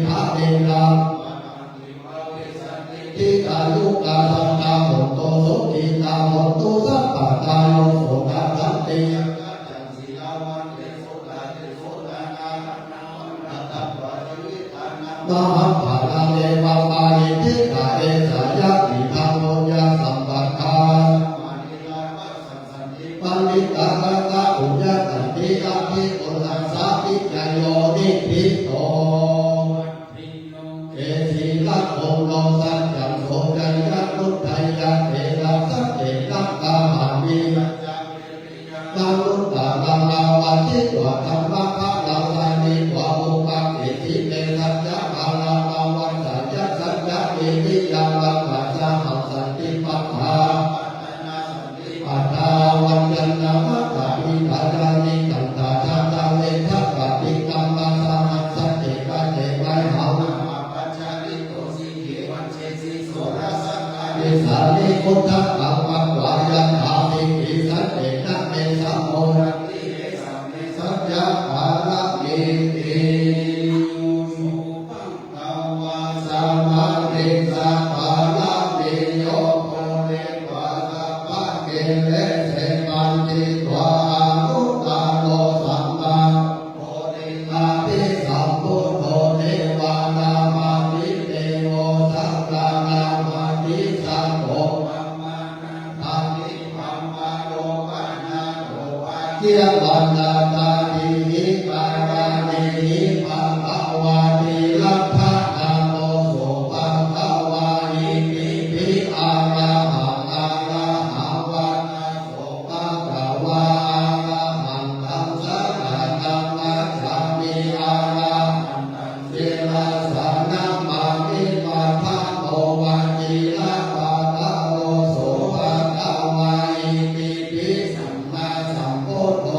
ทะเดรังทิกายุกาสังฆาหุโตสุขิตาหุโตสัพพะทาโยโสภะสันติมหัพพะนาเนวะปายิทิกาเอสายะปิธังโมยะสัมปัฏฐานปันติตาภะกะอุญญสันติอาภิปุณัสสะปิจโยนิพิโตเอสีลักโอโลสัจจังโสจัยยัตตุไทยะเทระสัจเจนักกามามินารุตตะลังลาวันทิตวะธรรมะภะลาสานิวะอุปะเอติเตสัจจะภาลาภาวันสัจจะสัจจะเอติยังวัฏฏะสหัสสันติปัฏฐาปัฏฐาวันยันนามัตตามิตาจานิตันตาชาตาเวทัปปะติกัมมาสามัสสะเจกะเจไวหาววิสานิพุทธะกัมมะวายันหามิกิสัจเจนะเมสัมโมสัจจะภาระเอติสัมมาเรสัพพะละเมโยโพเรวะสัพพะเกเลเสมันติวะอนุตตโลสัมมาโพธิอาภิสัมพุทโธเทวานามามิเตโวสัพพะนามามิสัมโฆอาภิปัมมาโลกานาโลวะเจียวันนาตาทิหิปารานิหิปังภาวาติลัพพะนาโมโสปังภาวาหิปิภิอาราหังอาราหังวานาโสปังภาวาอาราหังตังสัจจังอาจามิอาราหังตังเสนาสานามามิปัฏฐาโมวัจจิระปะทะโลโสภะภาวาหิปิภิสัมมาสัมพุทโธ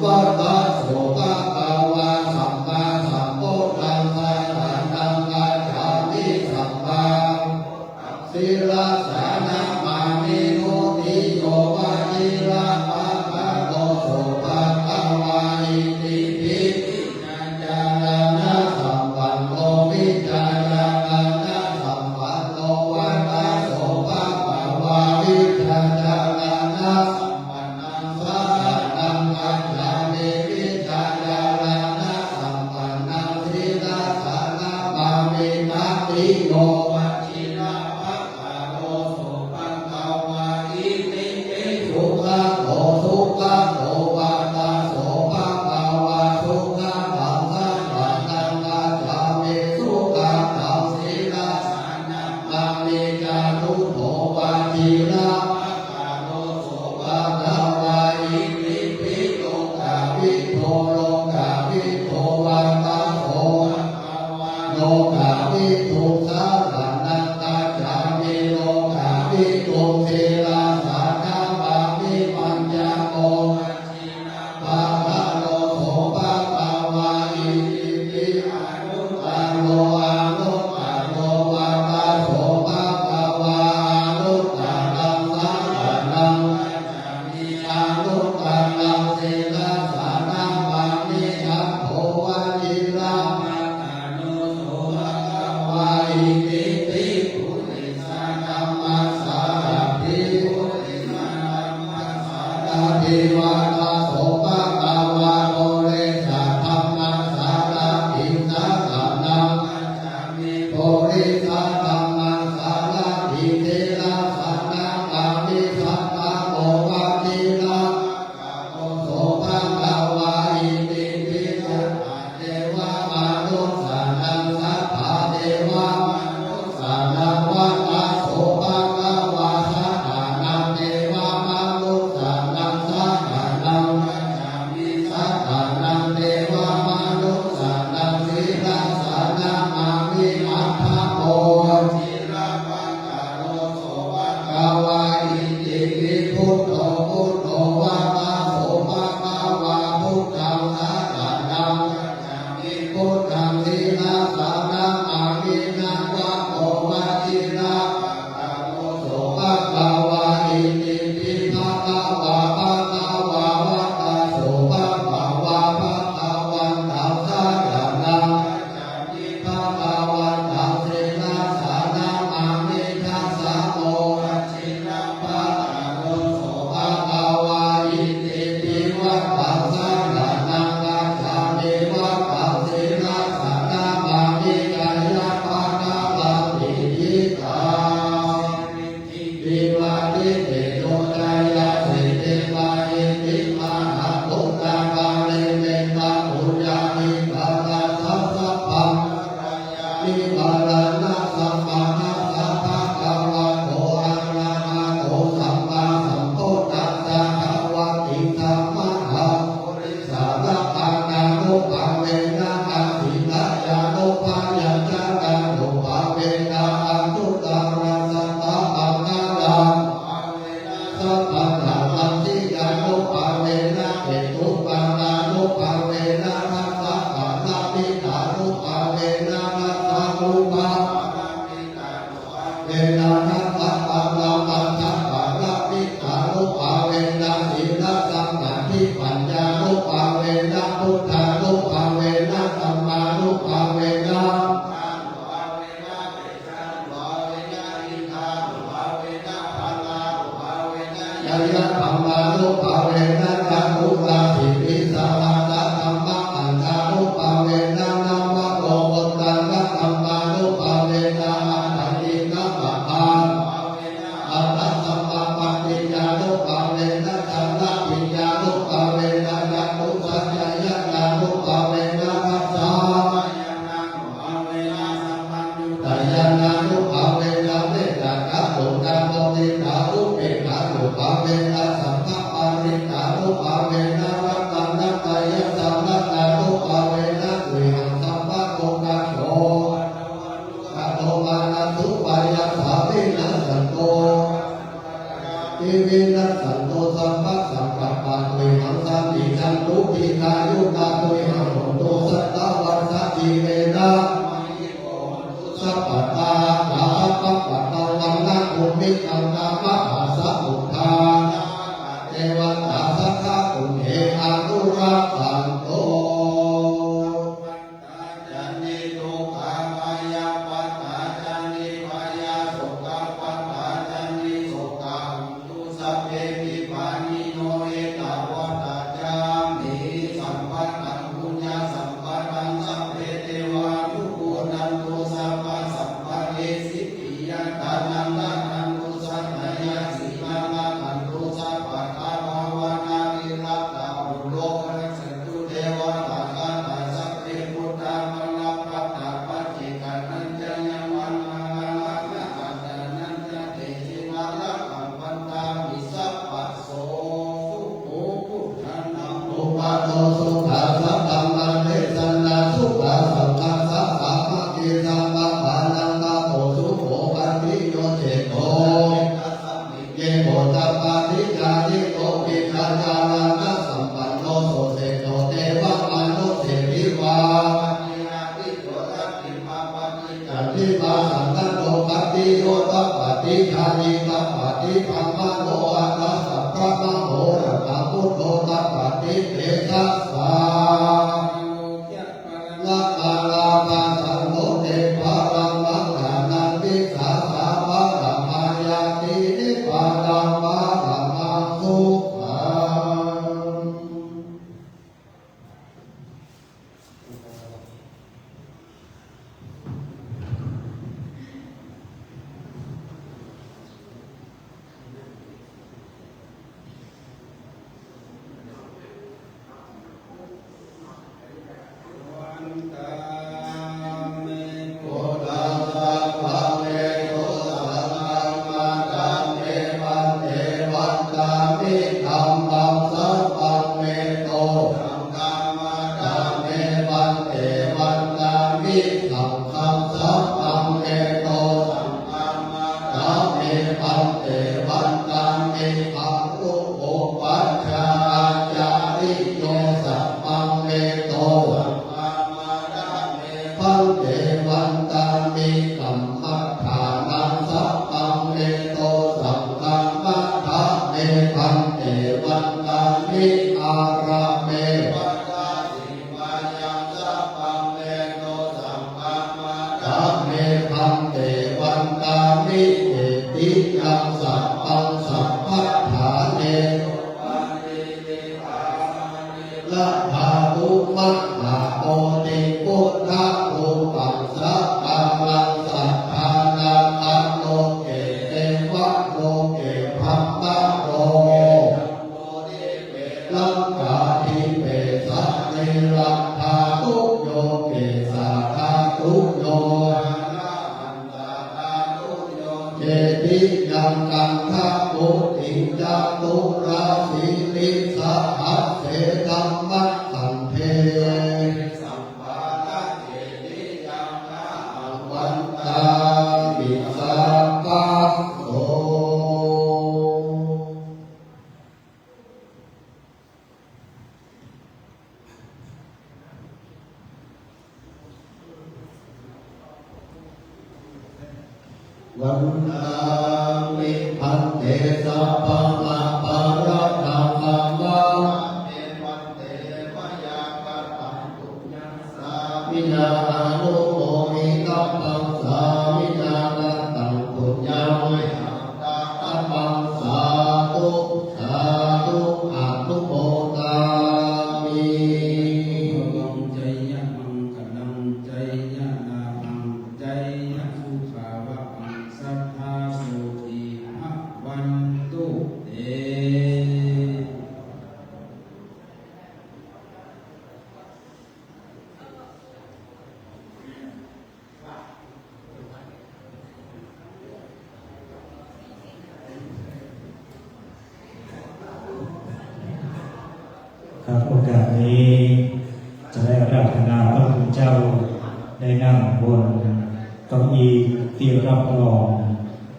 วัฏฏะโสภะภาวาสัมมาสัมพุทธังสรณังกัจฉามิสัมมาศิลาสานามามิโนติโยวะจิระปะภะโลโสภะภาวาหิติภิญาญาณะสัมปันโนวิจารณะสัมปันโนวัฏฏะโสภะภาวาวิจารณะสัมปันนังสานังกัจฉามิวิจารณะสัมปันนังศิลาสานามามินาติโยวะจิระปะภะโลโสภะภาวาหิติภิสุขะโตสุขะโตวัฏฏะโสภะภาวาสุขะตังสัจจะนังกัจฉามิสุขะตังศิลาสานามามิจารุโตวะจิระปะภะโลโสภะภาวาหิติภิโลกาวิโทโลกาวิโทวัฏฏะโสโลกาวิทุสาสานังกัจฉามิโลกาวิทุศิลาสานามามิปัญญโกภะคะโลโสภะภาวาหิติภิอนุตตโลอนุตตโลวัฏฏะโสภะภาวาอนุตตรังสังฆังอนุตตรังศิลาสานามามิสัพโพวะจิระภะคะโลโสภะภาวาหิติภิปุริสานัมมัสสาภิปุริสานัมมัสสาภิวาทาโสภะภาวาโอเรสะธัมมัสสาภิสังฆนังกัจฉามิโพริสาธัมมัสสาภิเทระสานามามิสัพพะโอวะจิระโสภะภาวาหิติภิสัพพะเทวมนุสสานังสัพพะเทวมนุสสานังวัฏฏะโสภะภาวาสัทธานังเทวมนุสสานังสัทธานังกัจฉามิสัทธานังเทวมนุสสานังศิลาสานามามิอัฏฐโมจิระปะกะโลโสภะภาวาหิติภิพุทโธพุทโธวัฏฏะโสภะภาวาพุทธังสัทธานังกัจฉามิพุทธังศิลาสานามามินะวะโตวะจิระปะกะโลโสภะภาวาหิติภิภะคะวะภะคะวะวัฏฏะโสภะภาวาภะคะวันตังสัจจานัง ติมาสันตันโตปฏิโยตัปปฏิชานิตัปปฏิธรรมโนอัตตะสัพพะมโหระตะพุทโธตัปปฏิเตสัสสะละมาลาภาสังโฆเตภารังมังกานันติสาสาภะธรรมายาตินิพพานังวะระมังสุขัง โกตัสสะภะเวโตสังฆังมาตัมเมวันเตวันตามิธัมมังสัพพังเมโตสังฆังมาตัมเมวันเตวันตามิสังฆังสัพพังเมโตสังฆังมาตัมเมวันเตวันตามิภังอุปปัชฌาจาริโยสัพพังเมโตสังฆังมาตัมเมพังเตวันตามิกัมมัฏฐานังสัพพังเมโตสังฆังมัฏฐาเมพังเตวันตามิอาระเมวัตตาสิวายังสัพพังเมโตสังฆังมัฏฐาเมพังเตวันตามิเอติยังสัพพังสัพพัทธาเนละภาตุมัตตาโตติพุทธะรูปังสัพพังลังสัทธานังอันโลเกเตวะโลเกภัมมะโรลังกาทิเปสัตติรัตถาตุโยเกสาธาตุโยเจติยังกันทะปุติจัตุราสีลิสะหัสเสธัมมะสันเทสัมปาทะเจติยังคะวันตามิสัพพะโส วันนามิพันเตสัพพะมาปาระนังธัมมังเตวันเตวายากะตังตุยังสามินานุโมมิกัปปังสามินานัตตังตุยังเวหังตาอัปปังสาธุสาธุอนุโมทามิ มังใจยะมังกลังใจยะนามังใจยะสุขาวะปังสัทธาโสติภะวันตุเต ครับโอกาสนี้จะได้อาราธนาพระคุณเจ้าได้นั่งบนเก้าอี้ที่รับรอง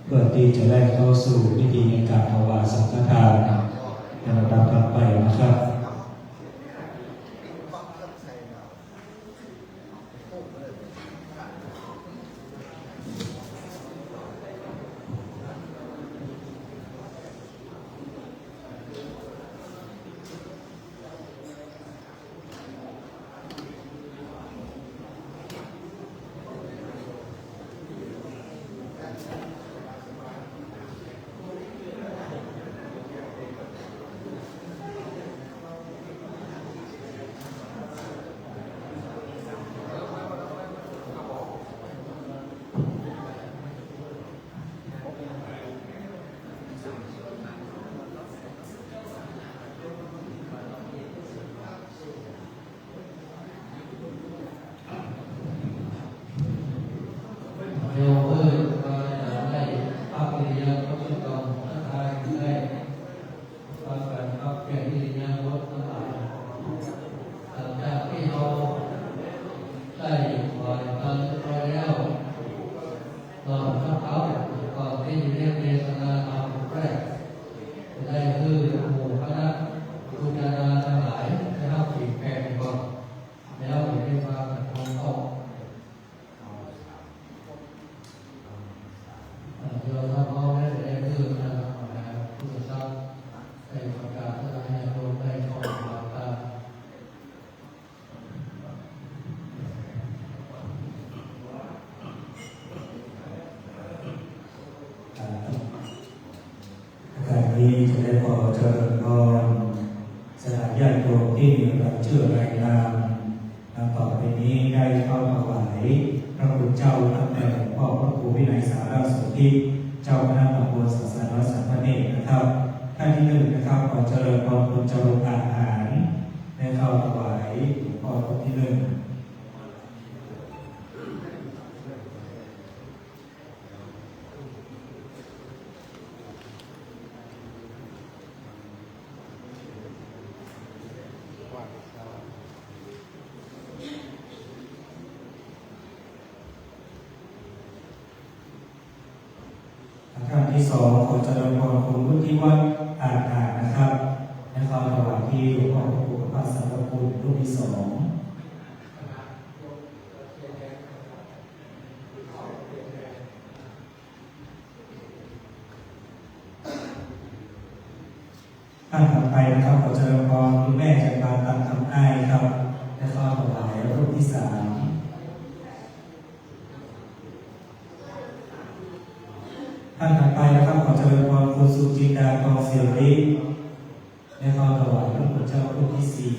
เพื่อที่จะได้เข้าสู่พิธีในการถวายสังฆทานในลำดับต่อไปนะครับ อ นี้ได้เข้าถวายพระคุณเจ้าตั้งแต่หลวงพ่อพระครูวินัยสารสุทธิเจ้าคณะตำบลศาสนาสัมพันธ์นะครับท่านที่หนึ่งนะครับขอเจริญพรคุณเจ้าอาหารได้เข้าถวายหลวงพ่อคนที่หนึ่งท่านที่สองขอเจริญพรคุณวุฒิวัฒน์อาจอ่านนะครับและเข้าถวายที่หลวงพ่อพระครูประภาสสังฆคุณรูปที่สองท่านต่อไปนะครับขอเจริญพรคุณแม่จันทราตันคำอ้ายครับและเข้าถวายรูปที่สามท่านถัดไปนะครับขอเจริญพรคุณสุจินดาทองเสียวริและเข้าถวายพระพุทธเจ้ารูปที่สี่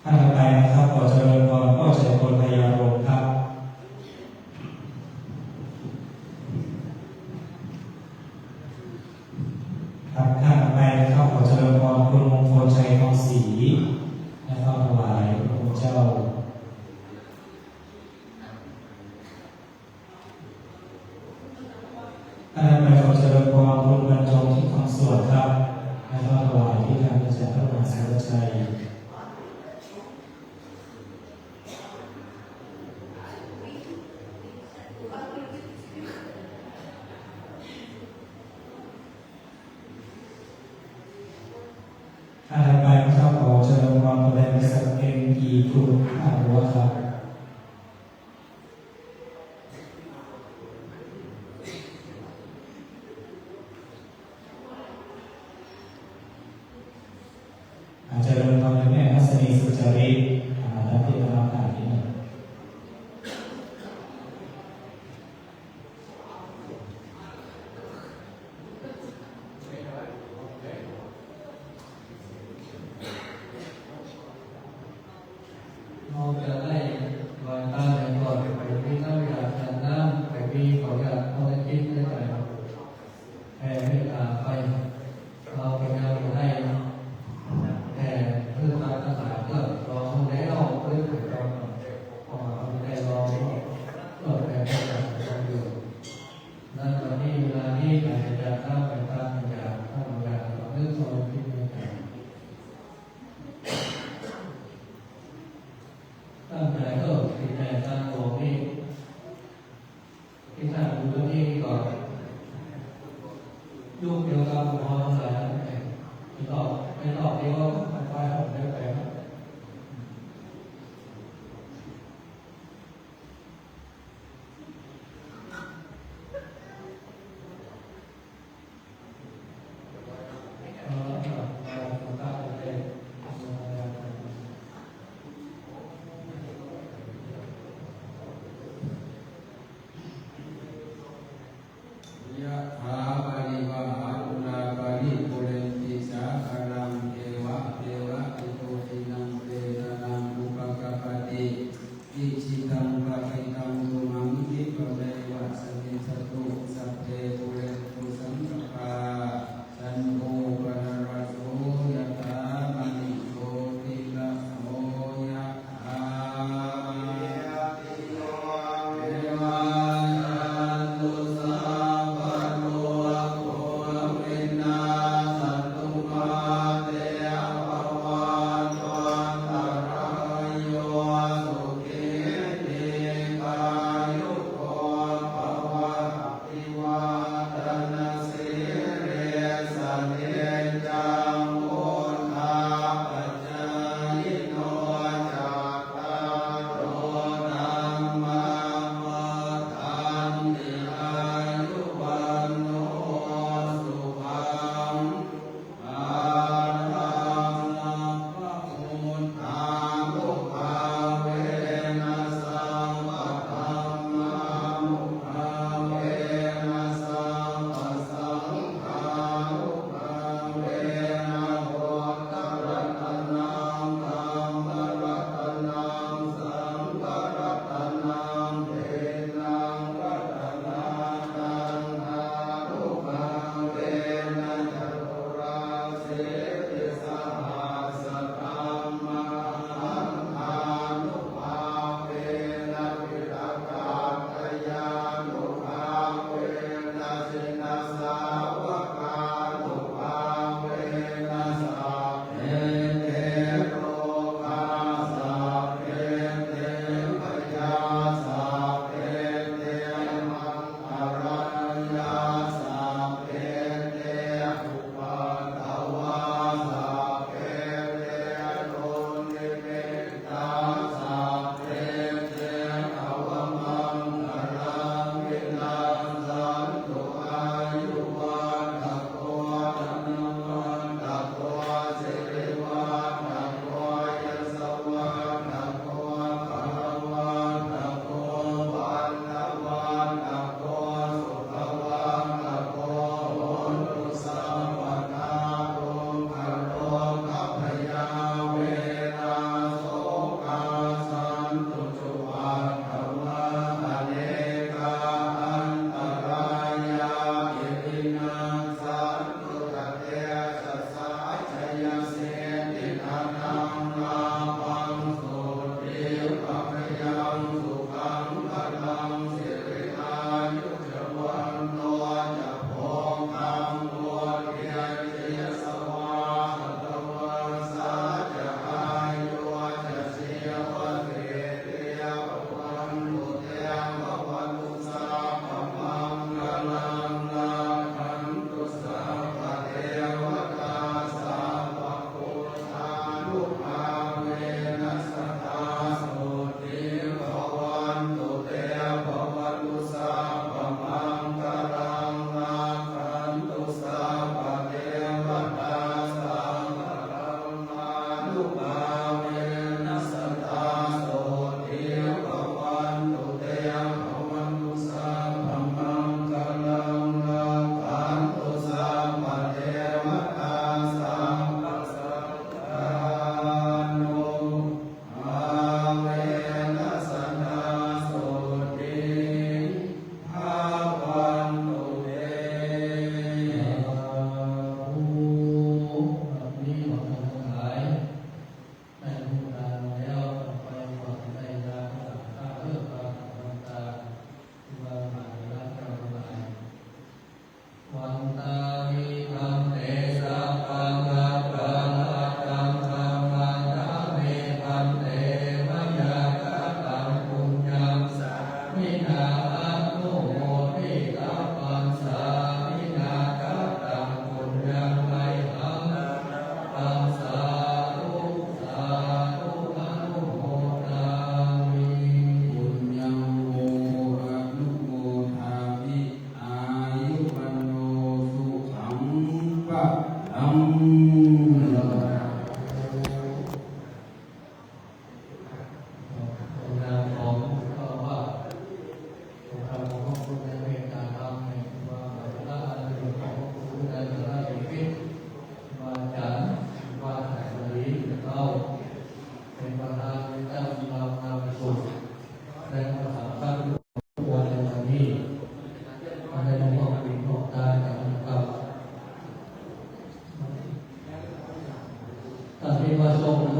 ท่านต่อไปนะครับขอเจริญพรพ่อชัยพลพยารมครับท่านต่อไปนะครับขอเจริญพรคุณมงคลชัยทองศรีและเข้าถวายพระพุทธเจ้าท่านต่อไปขอเจริญพรคุณบรรจงที่ทองสวดครับและเข้าถวายที่ทางพระเจ้าพระมหาสังฆชัยท่านต่อไปนะครับขอเจริญพรตัวแทนบริษัทเอ็มอีกรุ๊ปอาหัวครับเจริญพรแม่ทัศนีสุจริตรับที่รับการนี้เราจะได้วางตาในก่อนไปพิจารณาทางน้ำไปมีขออยากเอาในคิดในใจแผ่เมตตาไปเราพยายามให้แผ่เพื่อตาตาเพื่อรอคนไหนเราเพื่อถึงเราพอเราได้รอเพื่อแผ่เมตตาเราอยู่นั่นตอนนี้เวลานี้อาจจะเข้าไปตามอย่างเข้าอย่างเราเรื่องโซนที่มีแต่ถ้า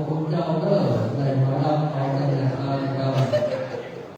คุณเจ้าเด้อ